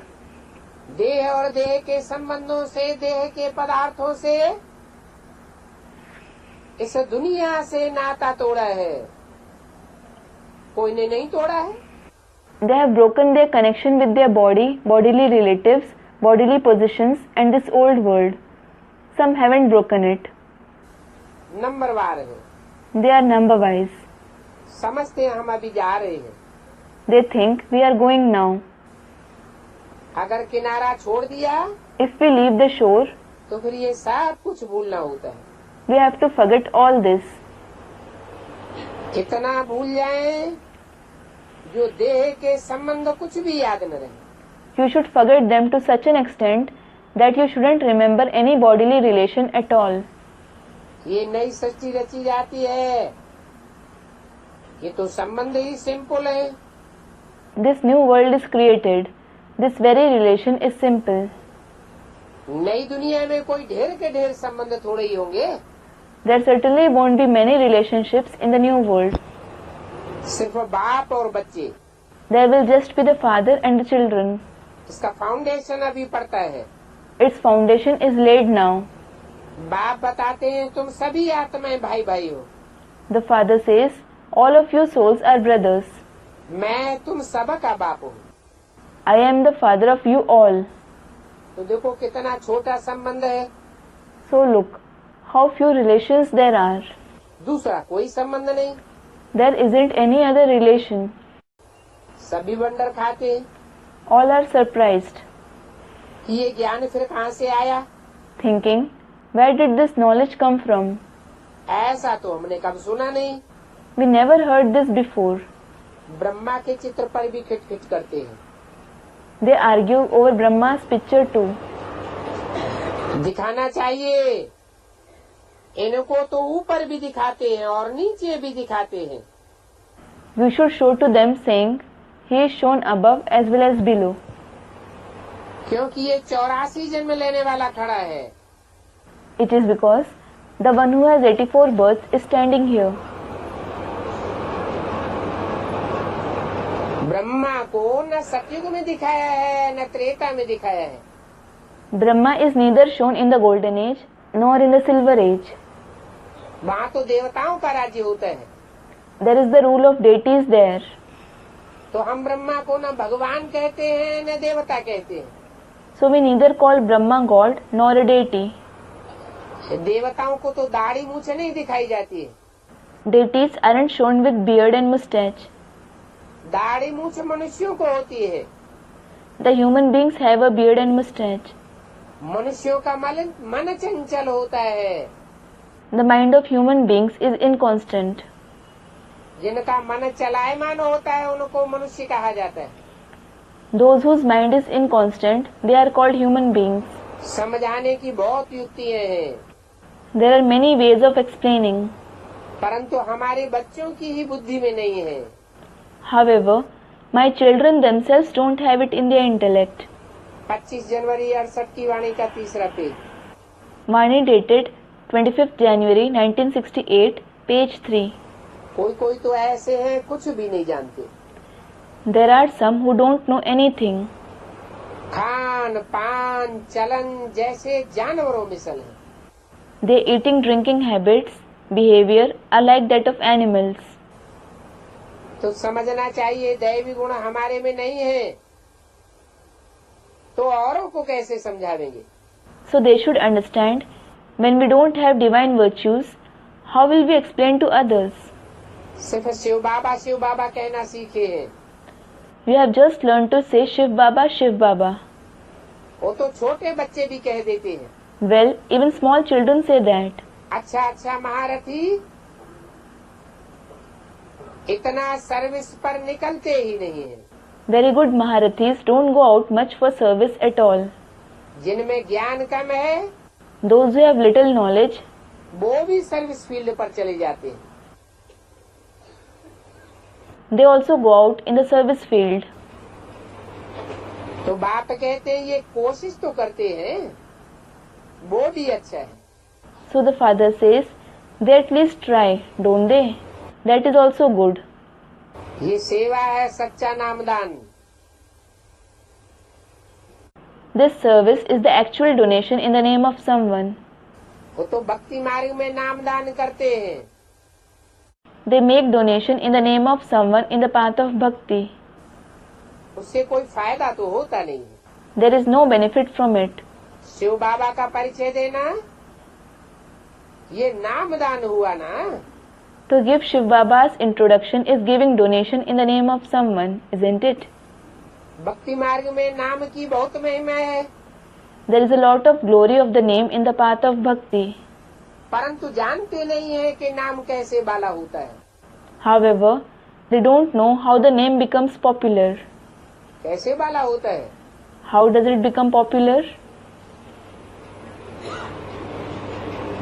देह और देह के संबंधों से, देह के पदार्थों से, इस दुनिया से नाता तोड़ा है। कोई ने नहीं तोड़ा है। They have broken their connection with their body, bodily relatives, bodily positions, and this old world. Some haven't broken it. नंबरवार है। They are number wise. समझते हैं हम अभी जा रहे हैं। They think we are going now. अगर किनारा छोड़ दिया If we leave the shore, तो फिर ये सब कुछ भूलना होता है। we have to forget all this. इतना भूल जाएं जो देह के संबंध कुछ भी याद न रहे। You should forget them to such an extent that you shouldn't remember any bodily relation at all. ये नई सृष्टि रची जाती है, ये तो संबंध ही सिंपल है। This new world is created. This very relation is simple. नई दुनिया में कोई ढेर के ढेर संबंध थोड़े ही होंगे। There certainly won't be many relationships in the new world. सिर्फ बाप और बच्चे। There will just be the father and the children. इसका फाउंडेशन अभी पड़ता है। Its foundation is laid now. बाप बताते हैं तुम सभी आत्माएं भाई भाई हो। The father says, all of you souls are brothers. मैं तुम सबका बाप हूँ। I am the father of you all. तो देखो कितना छोटा संबंध है। So look, how few relations there are. दूसरा कोई संबंध नहीं। There isn't any other relation. सभी बंडर खाते हैं। All are surprised, कि ये ज्ञान फिर कहाँ से आया। thinking, where did this knowledge come from? ऐसा तो हमने कब सुना नहीं। We never heard this before. Brahma के चित्र पर भी खिटखिट करते हैं। They argue over Brahma's picture too. दिखाना चाहिए। इनको तो ऊपर भी दिखाते हैं और नीचे भी दिखाते हैं। We should show to them saying, he is shown above as well as below. क्योंकि ये 84 जन्म लेने वाला खड़ा है। It is because the one who has 84 births is standing here. Brahma को न सतयुग में दिखाया है न त्रेता में दिखाया है। Brahma is neither shown in the golden age nor in the silver age. वहाँ तो देवताओं का राज्य होता है। There is the rule of deities there. तो हम ब्रह्मा को न भगवान कहते हैं न देवता कहते हैं। So we neither call Brahma God nor a deity. देवताओं को तो दाढ़ी मूछ नहीं दिखाई जाती है। Deities aren't shown with beard and mustache. दाढ़ी मूछ मनुष्यों को होती है। The human beings have a beard and mustache. मनुष्यों का मन चंचल होता है। The mind of human beings is inconstant. जिनका मन चलायमान होता है उनको मनुष्य कहा जाता है। Those whose mind is inconstant, they are called human beings. समझाने की बहुत युक्तियाँ हैं, There are many ways of explaining. परंतु हमारे बच्चों की ही बुद्धि में नहीं है। However, my children themselves don't have it in their intellect. 25 जनवरी 68 की वाणी का तीसरा page. Vani dated 25th January 1968, page 3. कोई तो ऐसे हैं कुछ भी नहीं जानते। There are some who don't know anything. Khan पान चलन जैसे जानवरों मिसल है। Their eating drinking habits, behavior are like that of animals. तो समझना चाहिए दैवी गुण हमारे में नहीं है, तो औरों को कैसे समझावेंगे। So they should understand, when we don't have divine virtues, how will we explain to others? सिर्फ शिव बाबा कहना सीखे हैं। We have just learned to say Shiv Baba, Shiv Baba. वो तो छोटे बच्चे भी कह देते हैं। Well, even small children say that. अच्छा महारथी, इतना सर्विस पर निकलते ही नहीं है। Very good Maharathis don't go out much for service at all. जिनमें ज्ञान कम है Those who have little knowledge, वो भी सर्विस फील्ड पर चले जाते हैं। they also go out in the service field. तो बाप कहते हैं ये कोशिश तो करते हैं, वो भी अच्छा है। So the father says, they at least try, don't they? That is also good. ये सेवा है, सच्चा नामदान। This service is the actual donation in the name of someone. वो तो भक्ति मार्ग में नामदान करते हैं। They make donation in the name of someone in the path of bhakti. उससे कोई फायदा तो होता नहीं। There is no benefit from it. Shiv बाबा का परिचय देना ये नामदान हुआ ना। To give Shiv Baba's introduction is giving donation in the name of someone, isn't it? भक्ति मार्ग में नाम की बहुत महिमा है, There is a lot of glory of the name in the path of bhakti. परंतु जानते नहीं है कि नाम कैसे बाला होता है। However, they don't know how the name becomes popular. कैसे बाला होता है? How does it become popular?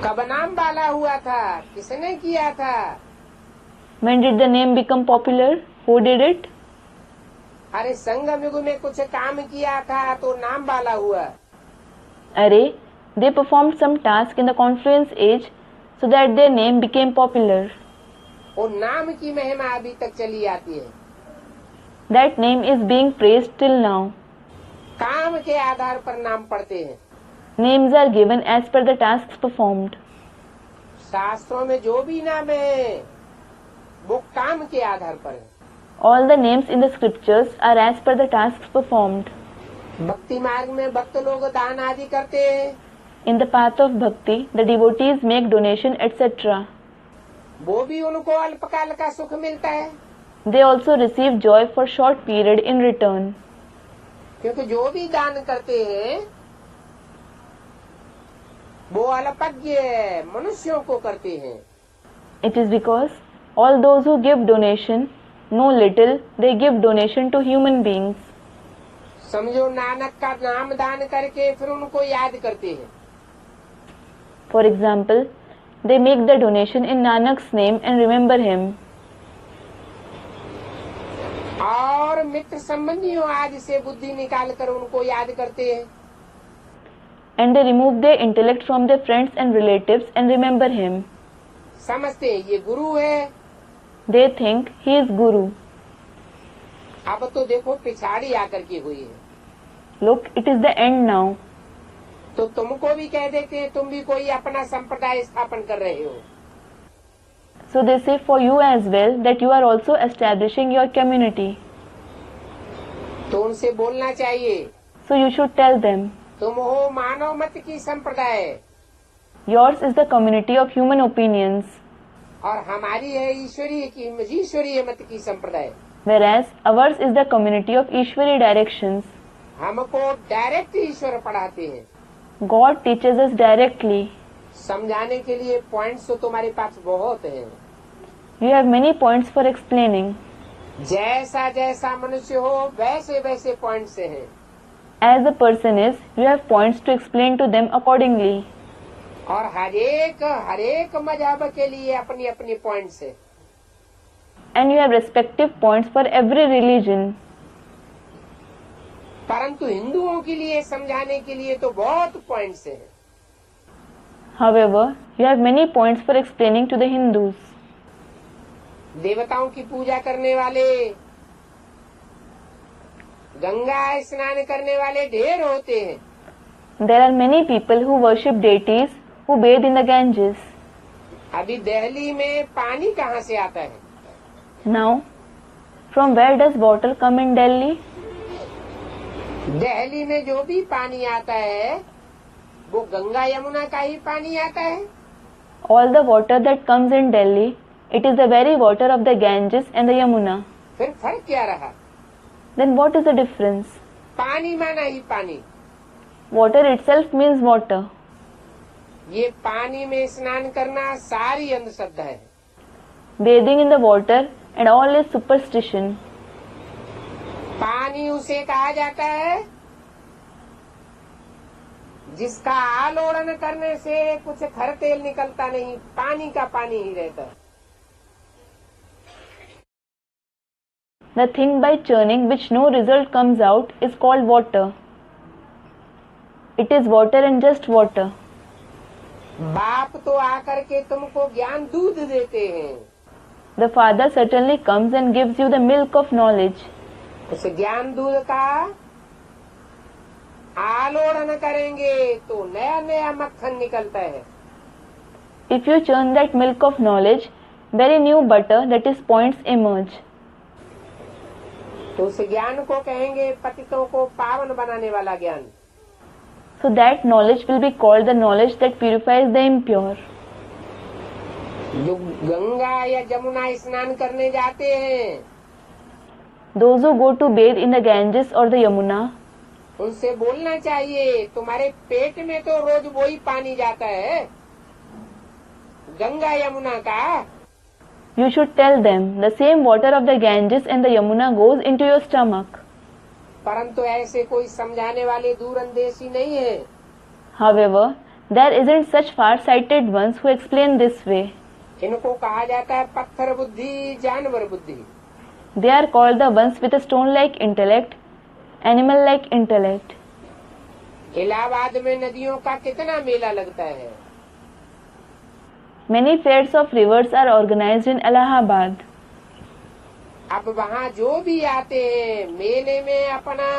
कब नाम बाला हुआ था? किसने किया था? When did the name become popular? Who did it? अरे संगम युग में कुछ काम किया था तो नाम बाला हुआ। Array, they performed some task in the confluence age so that their name became popular. और नाम की महिमा अभी तक चली आती है। That name is being praised till now. काम के आधार पर नाम पढ़ते हैं। Names are given as per the tasks performed. शास्त्रों में जो भी नाम है वो काम के आधार पर है। All the names in the scriptures are as per the tasks performed. भक्ति मार्ग में भक्त लोग दान आदि करते हैं। In the path of bhakti, the devotees make donation, etc. वो भी उनको अल्पकाल का सुख मिलता है, They also receive joy for short period in return. क्योंकि जो भी दान करते हैं वो अल्पज्ञ मनुष्यों को करते हैं। It is because all those who give donation know little, they give donation to human beings. समझो नानक का नाम दान करके फिर उनको याद करते हैं। For example, they make the donation in Nanak's name and remember him. और मित्र संबंधियों आदि से बुद्धि निकाल कर उनको याद करते हैं। And they remove their intellect from their friends and relatives and remember him. समझते हैं ये गुरु है। They think he is Guru. अब तो देखो पिछाड़ी आकर के हुई है। Look, it is the end now. तो तुमको भी कह देते हैं तुम भी कोई अपना संप्रदाय स्थापन कर रहे हो। So they say for you as well that you are also establishing your community. तो उनसे बोलना चाहिए, So you should tell them, तुम हो मानव मत की संप्रदाय yours is the community of human opinions, और हमारी है ईश्वरीय मत की संप्रदाय। whereas ours is the community of Ishwari directions. हमको डायरेक्ट ईश्वर पढ़ाते हैं। God teaches us directly. समझाने के लिए पॉइंट्स तो तुम्हारे पास बहुत हैं। You have many points for explaining. जैसा जैसा मनुष्य हो वैसे वैसे पॉइंट्स हैं। As the person is, you have points to explain to them accordingly. और हर एक मजहब के लिए अपनी अपनी पॉइंट्स है। And you have respective points for every religion. परंतु हिंदुओं के लिए समझाने के लिए तो बहुत पॉइंट्स हैं। However, you have many points for explaining to the Hindus. देवताओं की पूजा करने वाले, गंगा स्नान करने वाले ढेर होते हैं। There are many people who worship deities who bathe in the Ganges. अभी दिल्ली में पानी कहाँ से आता है? Now, from where does water come in Delhi? Delhi में जो भी पानी आता है वो गंगा यमुना का ही पानी आता है। All the water that comes in Delhi, it is the very water of the Ganges and the Yamuna. फिर फर्क क्या रहा? Then what is the difference? पानी माना ही पानी। Water itself means water. ये पानी में स्नान करना सारी अंधश्रद्धा है। Bathing in the water and all is superstition. पानी उसे कहा जाता है जिसका आलोड़न करने से कुछ खरतेल निकलता नहीं, पानी का पानी ही रहता है। The thing by churning which no result comes out is called water. It is water and just water. बाप तो आकर के तुमको ज्ञान दूध देते हैं। The Father certainly comes and gives you the milk of knowledge. उस ज्ञान दूध का आलोड़न करेंगे तो नया नया मक्खन निकलता है। If you churn that milk of knowledge, very new butter, that is points emerge. तो उस ज्ञान को कहेंगे पतितों को पावन बनाने वाला ज्ञान। So that knowledge will be called the knowledge that purifies the impure. जो गंगा या जमुना स्नान करने जाते हैं, Those who go to bathe in the Ganges or the Yamuna, उनसे बोलना चाहिए तुम्हारे पेट में तो रोज वही पानी जाता है गंगा यमुना का। you should tell them the same water of the Ganges and the Yamuna goes into your stomach. परंतु ऐसे कोई समझाने वाले दूरंदेशी नहीं है। However, there isn't such far-sighted ones who explain this way. इनको कहा जाता है पत्थर बुद्धि, जानवर बुद्धि। They are called the ones with a stone-like intellect, animal-like intellect. Allahabad में नदियों का कितना मेला लगता है। Many fairs of rivers are organized in Allahabad. अब वहाँ जो भी आते हैं मेले में अपना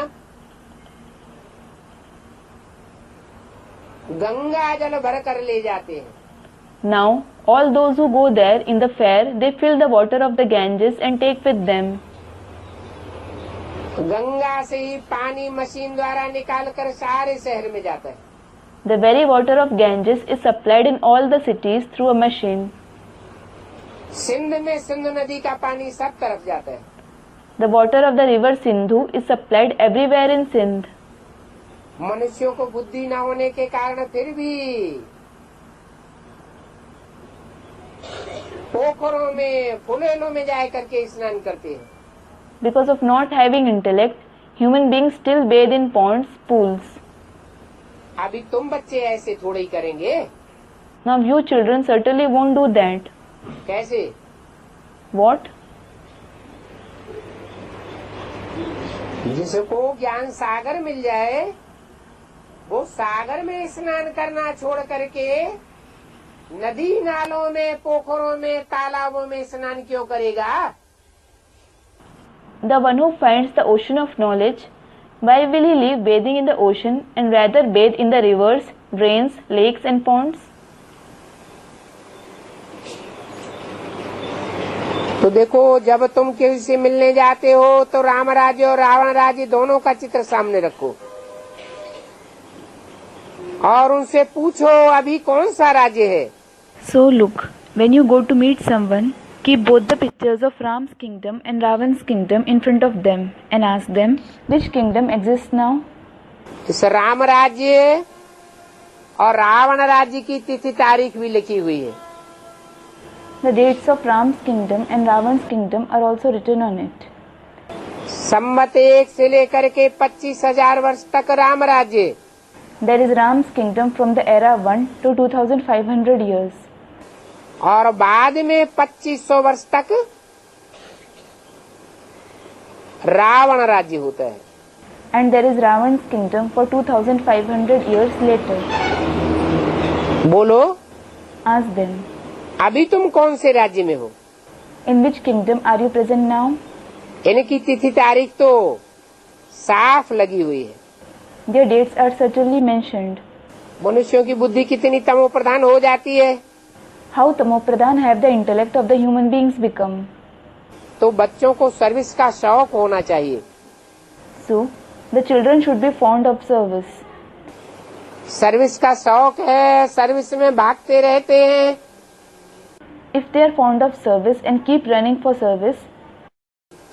गंगा जल भर कर ले जाते हैं। Now, all those who go there in the fair, they fill the water of the Ganges and take with them. Ganga से ही पानी मशीन द्वारा निकाल कर सारे शहर में जाता है। The very water of Ganges is supplied in all the cities through a machine. Sindh में सिंधु नदी का पानी सब तरफ जाता है। The water of the river Sindhu is supplied everywhere in Sindh. मनुष्यों को बुद्धि न होने के कारण फिर भी पोखरों में फुलेलों में जाए करके स्नान करते हैं। Because of not having intellect, human beings still bathe in ponds, pools. अभी तुम बच्चे ऐसे थोड़े ही करेंगे। Now you children certainly won't do that. कैसे? What? जिसको ज्ञान सागर मिल जाए वो सागर में स्नान करना छोड़ करके नदी नालों में, पोखरों में, तालाबों में स्नान क्यों करेगा? The one who finds the ocean of knowledge, why will he leave bathing in the ocean and rather bathe in the rivers, drains, lakes and ponds? तो देखो जब तुम किसी से मिलने जाते हो तो राम राज्य और रावण राज्य दोनों का चित्र सामने रखो और उनसे पूछो अभी कौन सा राज्य है। So look, when you go to meet someone, keep both the pictures of Ram's kingdom and Ravan's kingdom in front of them and ask them which kingdom exists now. इस राम राज्य और रावण राज्य की तिथि तारीख भी लिखी हुई है। The dates of Ram's kingdom and Ravan's kingdom are also written on it. संवत 1 से लेकर के 25,000 वर्ष तक राम राज्य। There is Ram's kingdom from the era 1 to 2500 years. और बाद में 2500 वर्ष तक रावण राज्य होता है। And there is Ravan's kingdom for 2500 years later. बोलो Ask them, अभी तुम कौन से राज्य में हो? in which kingdom are you present now? इनकी तिथि तारीख तो साफ लगी हुई है। Their dates are certainly mentioned. मनुष्यों की बुद्धि कितनी तमो प्रधान हो जाती है। How Tamopradhan have the intellect of the human beings become? तो बच्चों को सर्विस का शौक होना चाहिए। So, the children should be fond of service. Service का शौक है, सर्विस में भागते रहते हैं, If they are fond of service and keep running for service,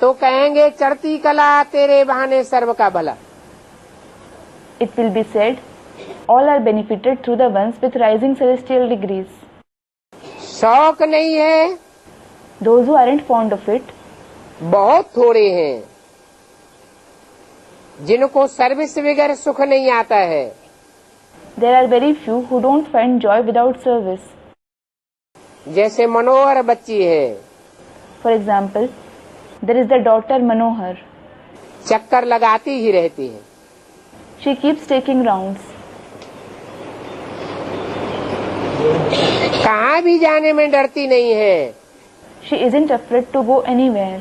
तो कहेंगे चढ़ती कला तेरे बहाने सर्व का भला। it will be said, all are benefited through the ones with rising celestial degrees. शौक नहीं है, Those who aren't fond of it, बहुत थोड़े हैं। जिनको सर्विस बगैर सुख नहीं आता है। There are very few who don't find joy without service. जैसे मनोहर बच्ची है, For example, there is the daughter Manohar. चक्कर लगाती ही रहती है। She keeps taking rounds. कहाँ भी जाने में डरती नहीं है। She isn't afraid to go anywhere.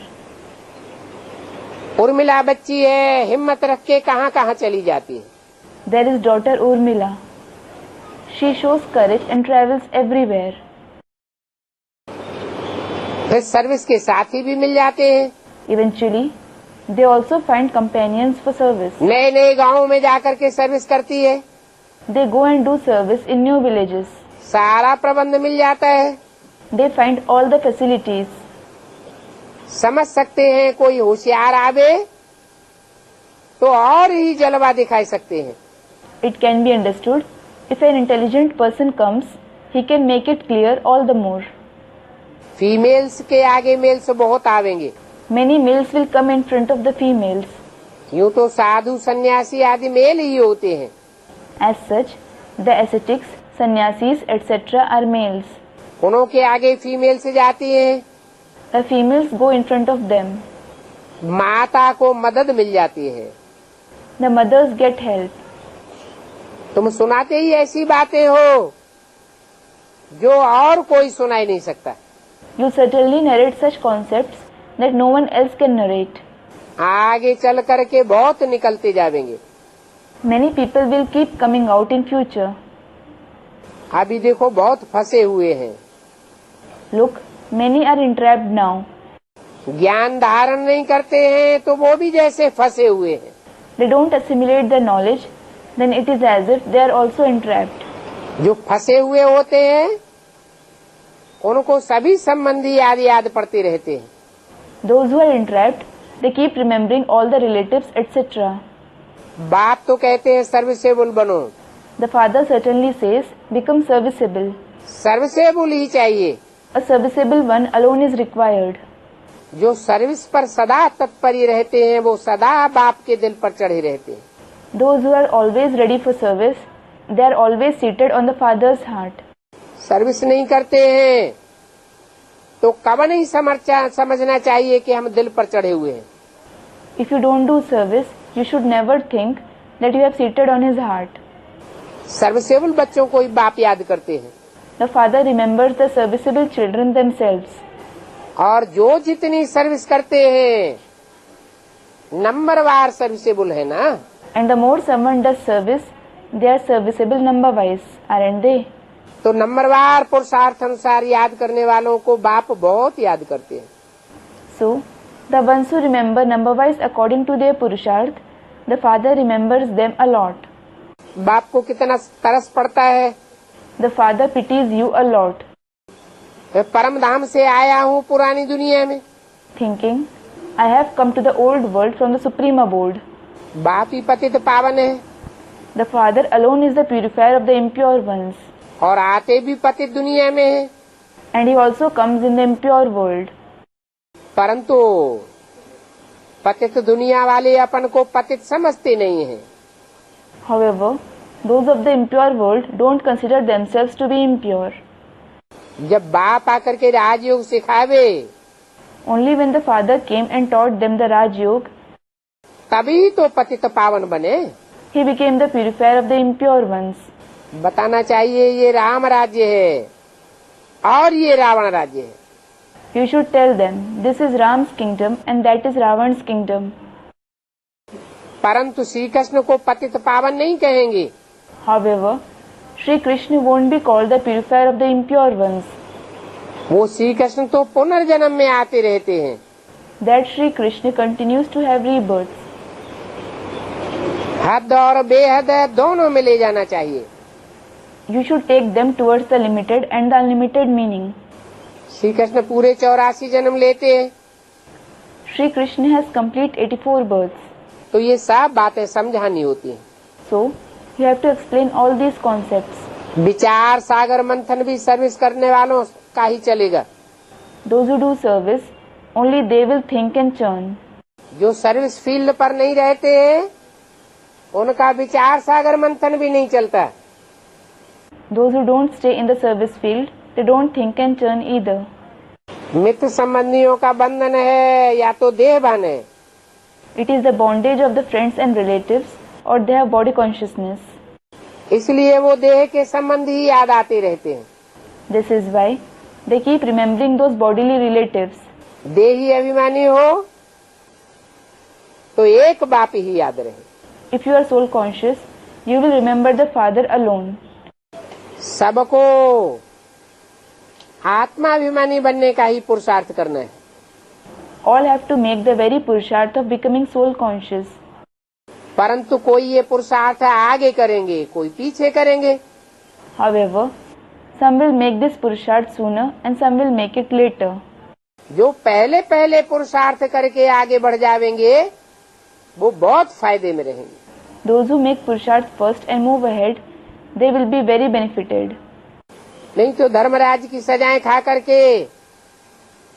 Urmila बच्ची है, हिम्मत रख के कहाँ कहाँ चली जाती है। There is daughter Urmila. She shows courage and travels everywhere. फिर सर्विस के साथी भी मिल जाते हैं। Eventually, they also find companions for service. नए नए गाँव में जाकर के सर्विस करती है। They go and do service in new villages. सारा प्रबंध मिल जाता है। They find all the facilities. समझ सकते हैं कोई होशियार आवे तो और ही जलवा दिखाई सकते हैं। It can be understood, if an intelligent person comes, he can make it clear all the more. Females के आगे मेल्स बहुत आवेंगे। Many males will come in front of the females. यूं तो साधु सन्यासी आदि मेल ही होते हैं। As such, the ascetics, sannyasis, etc. are males. उन्हों के आगे फीमेल से जाती हैं। The females go in front of them. माता को मदद मिल जाती है। The mothers get help. तुम सुनाते ही ऐसी बातें हो जो और कोई सुना ही नहीं सकता। You certainly narrate such concepts that no one else can narrate. आगे चल करके बहुत निकलते जाएंगे। Many people will keep coming out in future. अभी देखो बहुत फंसे हुए हैं। Look, many are entrapped now. ज्ञान धारण नहीं करते हैं तो वो भी जैसे फंसे हुए हैं। They don't assimilate the knowledge, then it is as if they are also entrapped. जो फंसे हुए होते हैं उनको सभी संबंधी याद पड़ते रहते हैं। Those who are entrapped, they keep remembering all the relatives, etc. बाप तो कहते हैं सर्विसेबल बनो। The father certainly says, become serviceable. Serviceable ही चाहिए। A serviceable one alone is required. जो सर्विस पर सदा तत्पर रहते हैं वो सदा बाप के दिल पर चढ़े रहते हैं। Those who are always ready for service, they are always seated on the father's heart. Service नहीं करते हैं तो कब नहीं समझना चाहिए कि हम दिल पर चढ़े हुए हैं। If you don't do service, you should never think that you have seated on his heart. Serviceable बच्चों को ही बाप याद करते हैं। The father remembers the serviceable children themselves. और जो जितनी सर्विस करते हैं नंबरवार सर्विसेबल है ना। And the more someone does service, they are serviceable number-wise, aren't they? तो नंबरवार पुरुषार्थ अनुसार याद करने वालों को बाप बहुत याद करते हैं। So, the ones who remember number-wise according to their purusharth, the father remembers them a lot. बाप को कितना तरस पड़ता है। The father pities you a lot. मैं परम धाम से आया हूँ पुरानी दुनिया में। Thinking, I have come to the old world from the supreme abode. बाप ही पतित पावन है। The father alone is the purifier of the impure ones. और आते भी पतित दुनिया में है। And he also comes in the impure world. परंतु पतित दुनिया वाले अपन को पतित समझते नहीं हैं। However, those of the impure world don't consider themselves to be impure. जब बाप आकर के राजयोग सिखावे Only when the father came and taught them the Raj Yoga, तभी तो पतित पावन बने। he became the purifier of the impure ones. बताना चाहिए ये राम राज्य है और ये रावण राज्य है। You should tell them, this is Ram's kingdom and that is Ravan's kingdom. परंतु श्री कृष्ण को पतित पावन नहीं कहेंगे। However, Sri Krishna won't be called the purifier of the impure ones. वो श्री कृष्ण तो पुनर्जन्म में आते रहते हैं। That Sri Krishna continues to have rebirths. हद और बेहद दोनों में ले जाना चाहिए। You should take them towards the limited and the unlimited meaning. Shri Krishna पूरे 84 जन्म लेते हैं। Sri Krishna has complete 84 births. तो ये सब बातें समझानी होती हैं। So, you have to explain all these concepts. विचार सागर मंथन भी सर्विस करने वालों का ही चलेगा। Those who do service, only they will think and churn. जो सर्विस फील्ड पर नहीं रहते हैं उनका विचार सागर मंथन भी नहीं चलता। Those who don't stay in the service field, they don't think and turn either. मित्र संबंधियों का बंधन है या तो देहभान है। It is the bondage of the friends and relatives, or they have body consciousness. इसलिए वो देह के संबंध ही याद आते रहते हैं। This is why they keep remembering those bodily relatives. देही अभिमानी हो तो एक बाप ही याद रहे। If you are soul conscious, you will remember the Father alone. सबको आत्माभिमानी बनने का ही पुरुषार्थ करना है। All have to make the very purusharth of becoming soul conscious. परंतु कोई ये पुरुषार्थ आगे करेंगे, कोई पीछे करेंगे। However, some will make this purusharth sooner and some will make it later. जो पहले पहले पुरुषार्थ करके आगे बढ़ जाएंगे वो बहुत फायदे में रहेंगे। Those who make purusharth first and move ahead, they will be very benefited. नहीं तो धर्मराज की सजाएं खा करके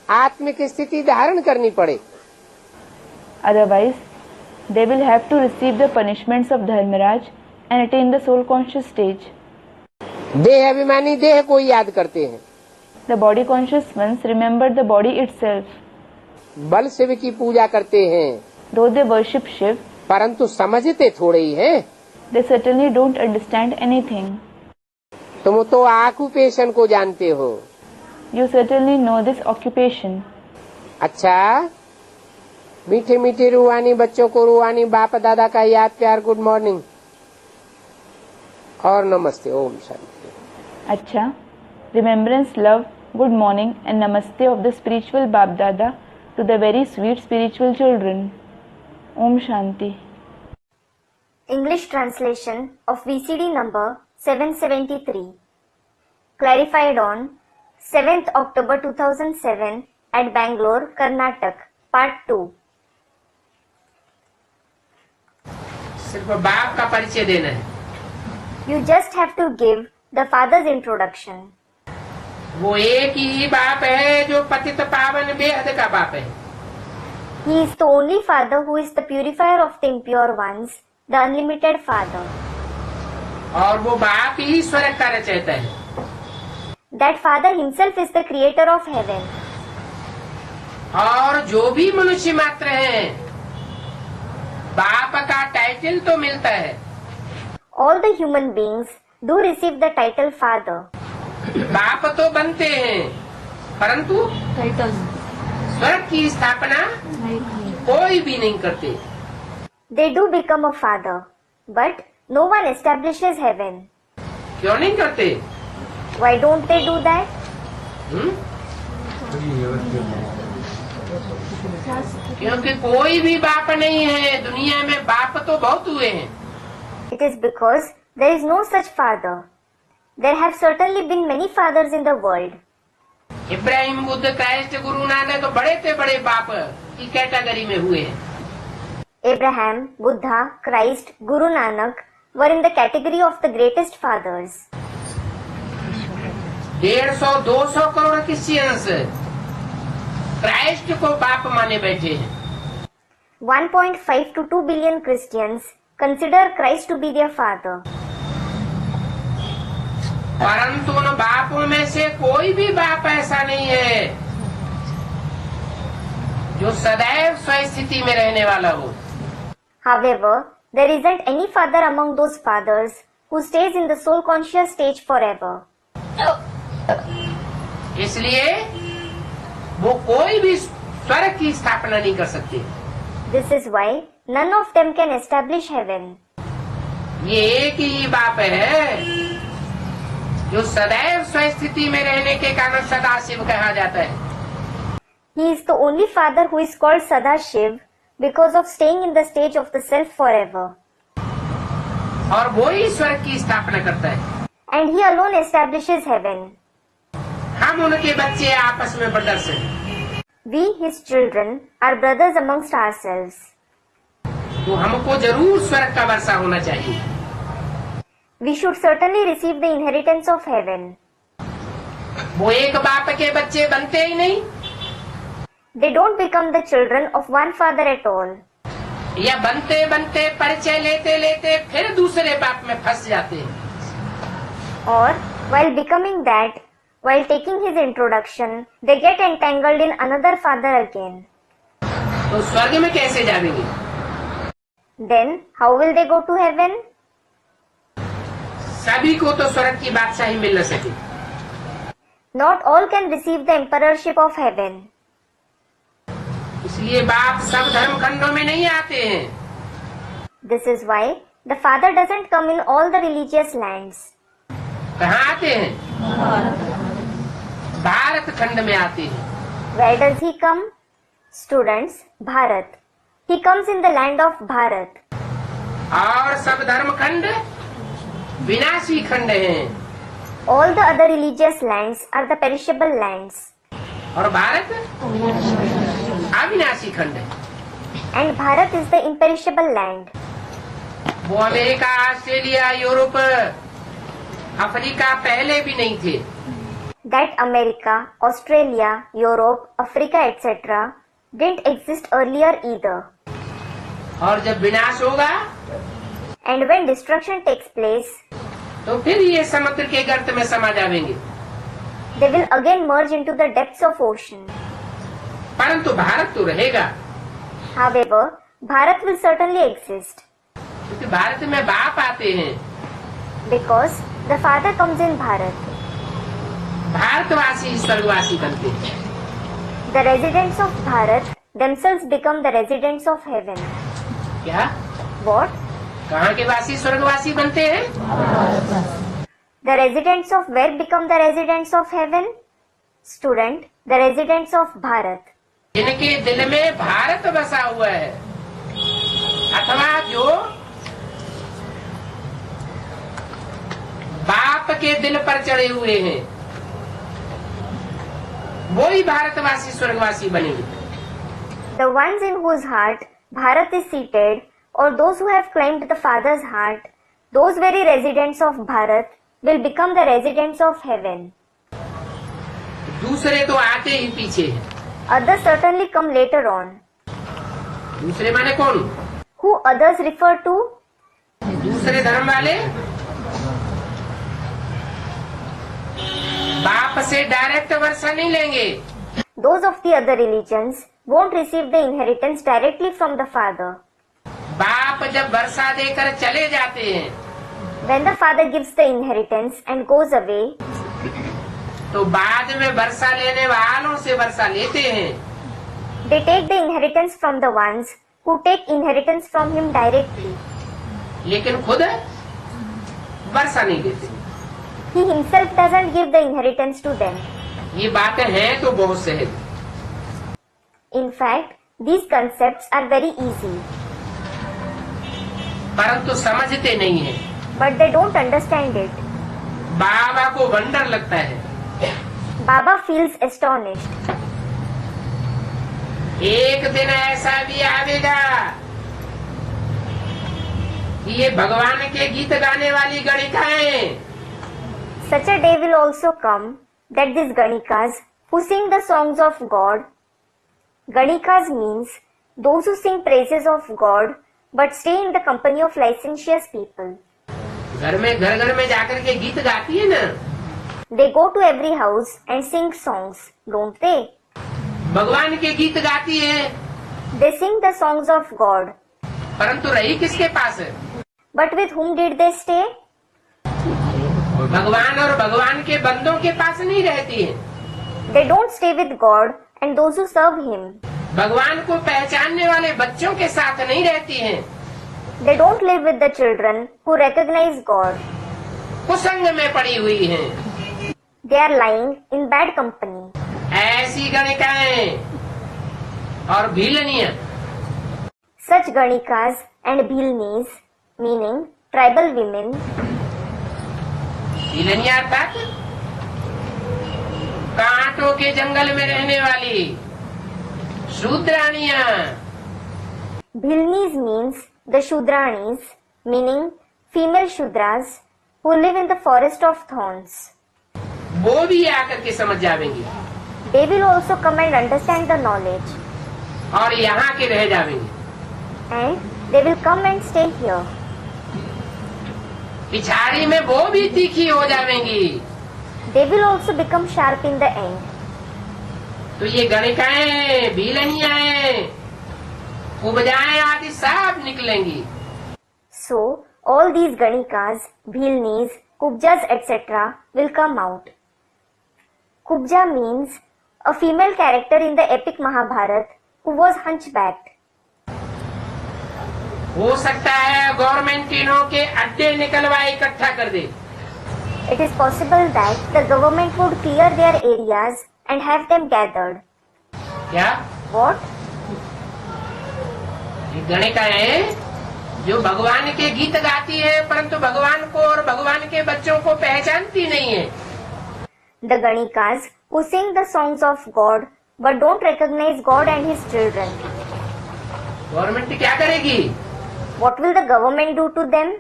आत्मिक स्थिति धारण करनी पड़े। Otherwise, they will have to receive the punishments of Dharmaraj and attain the soul conscious stage. देह अभिमानी देह को याद करते हैं। The body conscious ones remember the body itself. बल शिव की पूजा करते हैं, Though they worship Shiv, परंतु समझते थोड़े ही हैं। they certainly don't understand anything. तुम तो ऑक्यूपेशन को जानते हो। You certainly know this occupation. अच्छा, मीठे मीठे रूहानी बच्चों को रूहानी बाप दादा का याद प्यार, गुड मॉर्निंग और नमस्ते, Om Shanti. Acha, remembrance, love, good morning and namaste of the spiritual Bap Dada to the very sweet spiritual children. Om Shanti. English translation of VCD number 773. Clarified on 7th October 2007 at Bangalore, Karnataka, Part 2. सिर्फ बाप का परिचय देना है। You just have to give the Father's introduction. वो एक ही बाप है जो पतित पावन बेहद का बाप है। He is the only Father who is the purifier of the impure ones, the unlimited Father. और वो बाप ही स्वर्ग का रचयिता है। That Father himself is the creator of heaven. और जो भी मनुष्य मात्र हैं, बाप का टाइटल तो मिलता है। All the human beings do receive the title Father. बाप तो बनते हैं, परंतु स्वर्ग की स्थापना कोई भी नहीं करते। They do become a father, but no one establishes heaven. क्यों नहीं करते? Why don't they do that? क्योंकि कोई भी बाप नहीं है। दुनिया में बाप तो बहुत हुए हैं। It is because there is no such father. There have certainly been many fathers in the world. Ibrahim, Buddha, Christ, Guru Nanak तो बड़े से बड़े बाप की कैटेगरी में हुए हैं। Abraham, Buddha, Christ, Guru Nanak were in the category of the greatest fathers. 150-200 crore Christians Christ को बाप माने बैठे हैं। 1.5 to 2 billion Christians consider Christ to be their father. परंतु उन बापों में से कोई भी बाप ऐसा नहीं है जो सदैव स्वस्थिति में रहने वाला हो। However, there isn't any father among those fathers who stays in the soul conscious stage forever. इसलिए वो कोई भी स्वर्ग की स्थापना नहीं कर सकते। This is why none of them can establish heaven. ये एक ही बाप है जो सदैव स्वस्थिति में रहने के कारण सदाशिव कहा जाता है। He is the only father who is called Sadashiv because of staying in the stage of the self forever. और वो ही स्वर्ग की स्थापना करता है। And he alone establishes heaven. हम उनके बच्चे आपस में ब्रदर्स हैं। We, his children, are brothers amongst ourselves. तो हमको जरूर स्वर्ग का वर्षा होना चाहिए। We should certainly receive the inheritance of heaven. वो एक बाप के बच्चे बनते ही नहीं। They don't become the children of one father at all. या बनते बनते परिचय लेते लेते फिर दूसरे बाप में फंस जाते हैं। Or, while becoming that, while taking his introduction, they get entangled in another father again. तो स्वर्ग में कैसे जाएंगे? Then, how will they go to heaven? सभी को तो स्वर्ग की बादशाही मिल न सके। Not all can receive the emperorship of heaven. इसलिए बाप सब धर्म खंडों में नहीं आते हैं। This is why the father doesn't come in all the religious lands. कहाँ आते हैं? भारत खंड में आते हैं। Where does he come? Students, Bharat. He comes in the land of Bharat. और सब धर्म खंड विनाशी खंड हैं। All the other religious lands are the perishable lands. और भारत अविनाशी खंड है। And Bharat is the imperishable land. वो अमेरिका, ऑस्ट्रेलिया, यूरोप, अफ्रीका पहले भी नहीं थे। That America, Australia, Europe, Africa, etc. didn't exist earlier either. और जब विनाश होगा And when destruction takes place, तो फिर ये समुद्र के गर्त में समा जाएंगे। they will again merge into the depths of ocean. परंतु भारत तो रहेगा, However, Bharat will certainly exist क्योंकि भारत में बाप आते हैं। because the father comes in Bharat. भारतवासी स्वर्गवासी बनते हैं। The residents of Bharat themselves become the residents of heaven. क्या? What? कहाँ के वासी स्वर्गवासी बनते हैं? The residents of where become the residents of heaven? Student, the residents of Bharat. जिनके दिल में भारत बसा हुआ है, अथवा जो बाप के दिल पर चढ़े हुए हैं, वो ही भारतवासी स्वर्गवासी बनेंगे। The ones in whose heart Bharat is seated, or those who have claimed the Father's heart, those very residents of Bharat will become the residents of heaven. दूसरे तो आते ही पीछे हैं। Others certainly come later on. दूसरे माने कौन? Who others refer to? दूसरे धर्म वाले बाप से डायरेक्ट वर्षा नहीं लेंगे। Those of the other religions won't receive the inheritance directly from the Father. बाप जब वर्षा देकर चले जाते हैं, When the Father gives the inheritance and goes away, तो बाद में वर्षा लेने वालों से वर्षा लेते हैं। they take the inheritance from the ones who take inheritance from him directly. लेकिन खुद वर्षा नहीं देते। He himself doesn't give the inheritance to them. ये बातें हैं तो बहुत सहज, In fact, these concepts are very easy, परंतु समझते नहीं है। but they don't understand it. बाबा को वंडर लगता है। Baba feels astonished. एक दिन ऐसा भी आवेगा कि ये भगवान के गीत गाने वाली गणिकाएं Such a day will also come that these Ganikas who sing the songs of God, Ganikas means those who sing praises of God but stay in the company of licentious people. घर में जाकर के गीत गाती है ना, They go to every house and sing songs, don't they? भगवान के गीत गाती है, They sing the songs of God. परंतु रही किसके पास है? But with whom did they stay? भगवान और भगवान के बंदों के पास नहीं रहती है। They don't stay with God and those who serve Him. भगवान को पहचानने वाले बच्चों के साथ नहीं रहती हैं। They don't live with the children who recognize God. कुसंग में पड़ी हुई हैं। They are lying in bad company. ऐसी गणिकाएं और भीलनियां Such Ganikas and Bhilnis, meaning tribal women, भीलनियां अर्थात कांटों के जंगल में रहने वाली शूद्राणियां। Bhilnis means the Shudranis, meaning female Shudras who live in the forest of thorns. वो भी आकर के समझ जाएंगी They will also come and understand the knowledge और यहाँ के रह जाएंगे। and they will come and stay here. पिछाड़ी में वो भी तीखी हो जाएंगी। They will also become sharp in the end. तो ये गणिकाएं, भीलनियाएं, उपजाएं आदि सब निकलेंगी। So all these Ganikas, Bhilnis, Kubjas etc. will come out. Kubja means a female character in the epic Mahabharata who was hunchbacked. हो सकता है गवर्नमेंट तीनों के अड्डे निकलवाए इकट्ठा कर दे। It is possible that the government would clear their areas and have them gathered. क्या? What? ये गणिकाएं जो भगवान के गीत गाती है परंतु भगवान को और भगवान के बच्चों को पहचानती नहीं है। The Ganikas who sing the songs of God but don't recognize God and His children. Government क्या करेगी? What will the government do to them?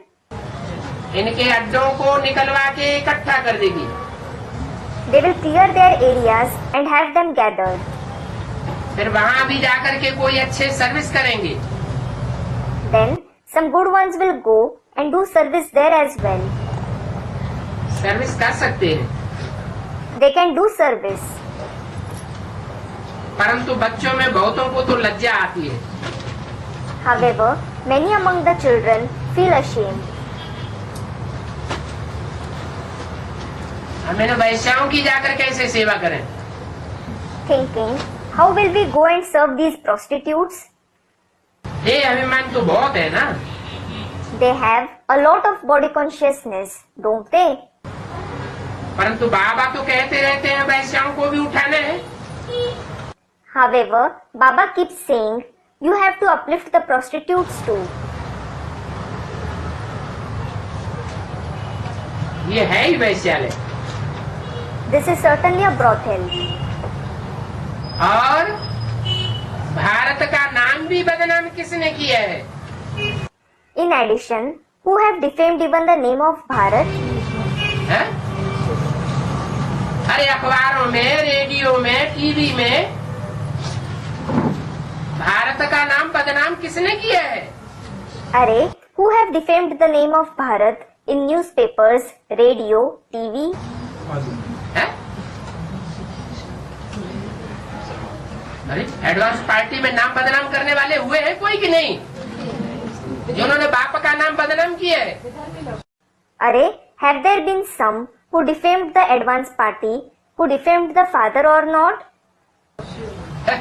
इनके अड्डों को निकलवा के इकट्ठा कर देगी। They will clear their areas and have them gathered. फिर वहाँ भी जाकर के कोई अच्छे सर्विस करेंगे। Then some good ones will go and do service there as well. Service कर सकते हैं They can do service. परंतु बच्चों में बहुतों को तो लज्जा आती है। However, many among the children feel ashamed. हम इन वैश्याओं की जाकर कैसे सेवा करें? Thinking, how will we go and serve these prostitutes? ये अभिमान तो बहुत है ना। They have a lot of body consciousness, don't they? परंतु बाबा तो कहते रहते हैं वैश्याओं को भी उठाना है। However, Baba keeps saying, you have to uplift the prostitutes too. ये है ही वैश्यालय। This is certainly a brothel. और भारत का नाम भी बदनाम किसने किया है? In addition, who have defamed even the name of Bharat? है? अरे अखबारों में, रेडियो में, टीवी में भारत का नाम बदनाम किसने किया है? Arey, who have defamed the name of Bharat in newspapers, radio, TV? है? अरे एडवांस पार्टी में नाम बदनाम करने वाले हुए हैं कोई कि नहीं, जिन्होंने बाप का नाम बदनाम किया है? Arey, have there been some who defamed the advance party, who defamed the father or not? है?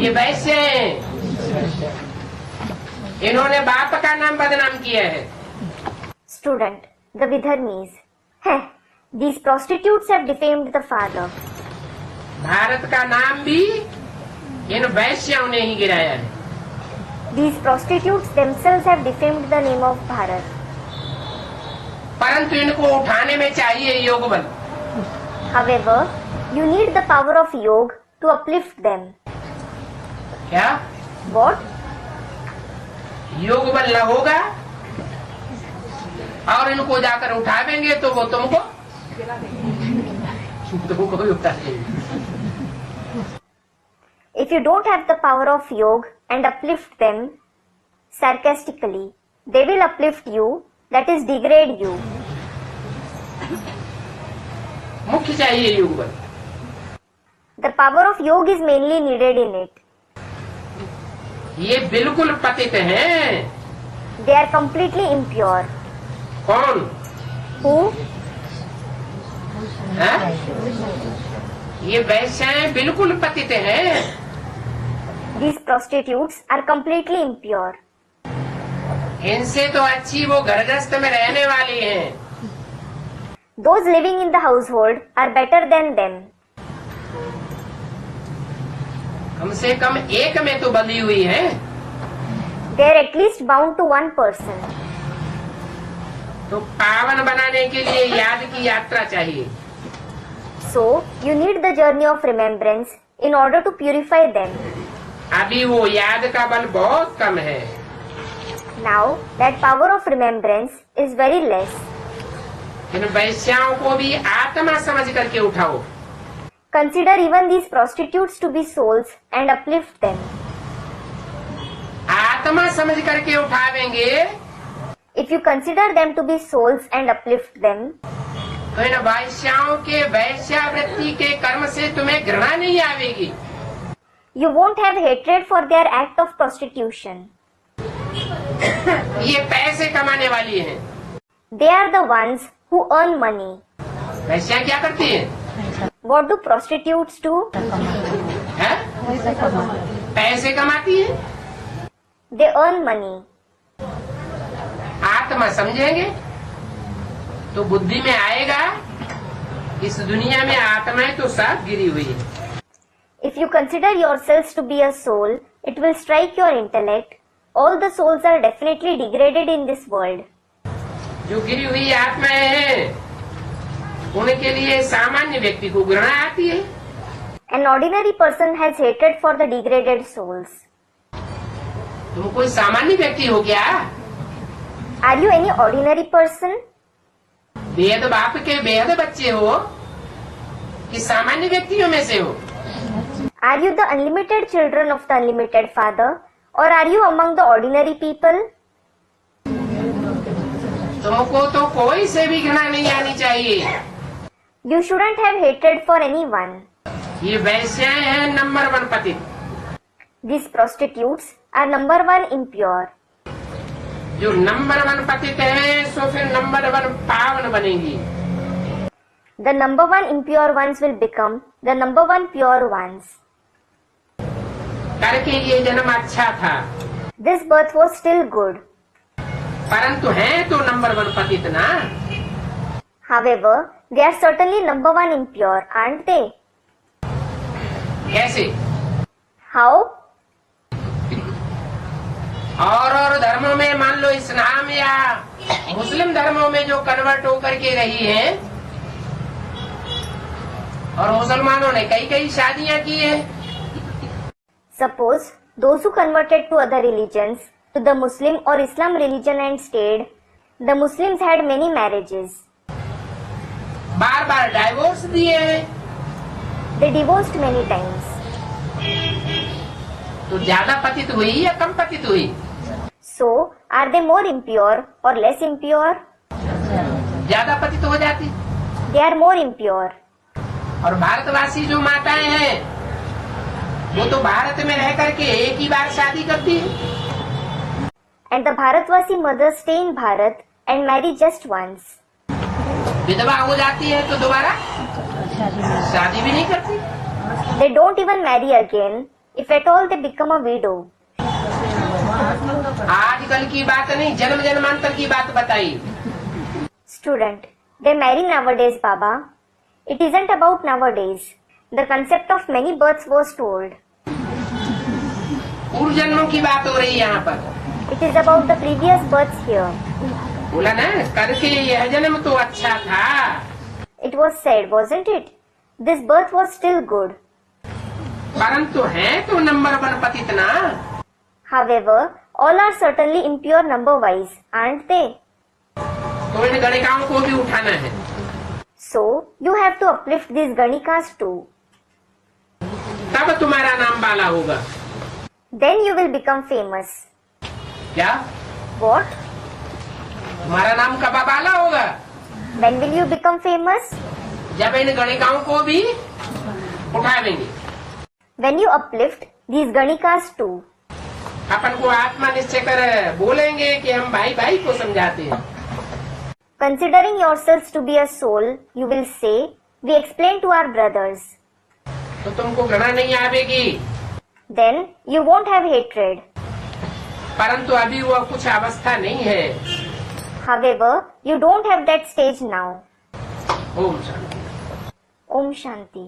ये वैसे हैं, इन्होंने बाप का नाम बदनाम किया है। Student, the Vidharmis. Heh, these prostitutes have defamed the father. Bharat का नाम भी इन वैश्यों ने ही गिराया है। These prostitutes themselves have defamed the name of Bharat. परंतु इनको उठाने में चाहिए योग बल। However, you need the power of Yoga to uplift them. क्या? What? योग बल न होगा और इनको जाकर उठावेंगे तो वो तुमको भी उठा देंगे। If you don't have the power of Yoga and uplift them, sarcastically, they will uplift you, that is degrade you. मुख्य चाहिए योग बल। The power of Yoga is mainly needed in it. ये बिल्कुल पतित हैं। They are completely impure. कौन? Who? है? ये वैश्याएं बिल्कुल पतित हैं। These prostitutes are completely impure. इनसे तो अच्छी वो घरगृहस्थ में रहने वाली हैं। Those living in the household are better than them. कम से कम एक में तो बंधी हुई है। They are at least bound to one person. तो पावन बनाने के लिए याद की यात्रा चाहिए। So, you need the journey of remembrance in order to purify them. अभी वो याद का बल बहुत कम है। Now, that power of remembrance is very less. इन वैश्याओं को भी आत्मा समझ करके उठाओ। Consider even these prostitutes to be souls and uplift them. आत्मा समझ करके उठावेंगे, if you consider them to be souls and uplift them, तो इन वैश्याओं के वैश्यावृत्ति के कर्म से तुम्हें घृणा नहीं आवेगी। you won't have hatred for their act of prostitution. ये पैसे कमाने वाली हैं। They are the ones who earn money. वैश्या क्या करती है? What do prostitutes do? है? पैसे कमाती है। They earn money. आत्मा समझेंगे तो बुद्धि में आएगा, इस दुनिया में आत्माएं तो सब गिरी हुई है। If you consider yourselves to be a soul, it will strike your intellect. All the souls are definitely degraded in this world. जो गिरी हुई आत्माएं हैं, उनके लिए सामान्य व्यक्ति को घृणा आती है। An ordinary person has hatred for the degraded souls. तुम कोई सामान्य व्यक्ति हो क्या? Are you any ordinary person? बेहद बाप के बेहद बच्चे हो कि सामान्य व्यक्तियों में से हो? Are you the unlimited children of the unlimited father? Or are you among the ordinary people? तुमको तो कोई से भी घृणा नहीं आनी चाहिए। You shouldn't have hatred for anyone. ये वैश्याएं हैं नंबर 1 पतित। These prostitutes are number 1 impure. जो नंबर 1 पतित है, सो फिर नंबर 1 पावन बनेगी। The number 1 impure ones will become the number 1 pure ones. करके ये जन्म अच्छा था, This birth was still good. परंतु हैं तो नंबर 1 पतित ना। However, they are certainly number 1 impure, aren't they? कैसे? How? और धर्मों में मान लो इस्लाम या मुस्लिम धर्मों में जो कन्वर्ट होकर के रही हैं, और मुसलमानों ने कई कई शादियां की है। Suppose those who converted to other religions, to the Muslim or Islam religion and stayed, the Muslims had many marriages. Bar bar divorce दिए हैं, They divorced many times. तो ज्यादा पतित हुई या कम पतित हुई? So, are they more impure or less impure? ज्यादा पतित हो जाती। They are more impure. और भारतवासी जो माताएं हैं, वो तो भारत में रह करके एक ही बार शादी करती है। And the Bharatvasi mothers stay in Bharat and marry just once. विधवा हो जाती है तो दोबारा शादी भी नहीं करती। They don't even marry again, if at all they become a widow. आजकल की बात नहीं, जन्म जन्मांतर की बात बताई। Student, they marry nowadays, Baba. It isn't about nowadays. The concept of many births was told. पूर्व जन्मों की बात हो रही है यहाँ पर। It is about the previous births here. बोला ना, करके यह जन्म तो अच्छा था। It was said, wasn't it? This birth was still good. परंतु है तो नंबर 1 पतित ना। However, all are certainly impure number-wise, aren't they? तो इन गणिकाओं को भी उठाना है। So, you have to uplift these Ganikas too. तब तुम्हारा नाम बाला होगा। Then you will become famous. क्या? What? तुम्हारा नाम कब बाला होगा? When will you become famous? जब इन गणिकाओं को भी उठावेंगे। When you uplift these Ganikas too. अपन को आत्मा निश्चय कर बोलेंगे कि हम भाई भाई को समझाते हैं। Considering yourselves to be a soul, you will say, we explain to our brothers. तो तुमको घृणा नहीं आवेगी। Then you won't have hatred. परंतु अभी वह कुछ अवस्था नहीं है। However, you don't have that stage now. Om Shanti. Om Shanti.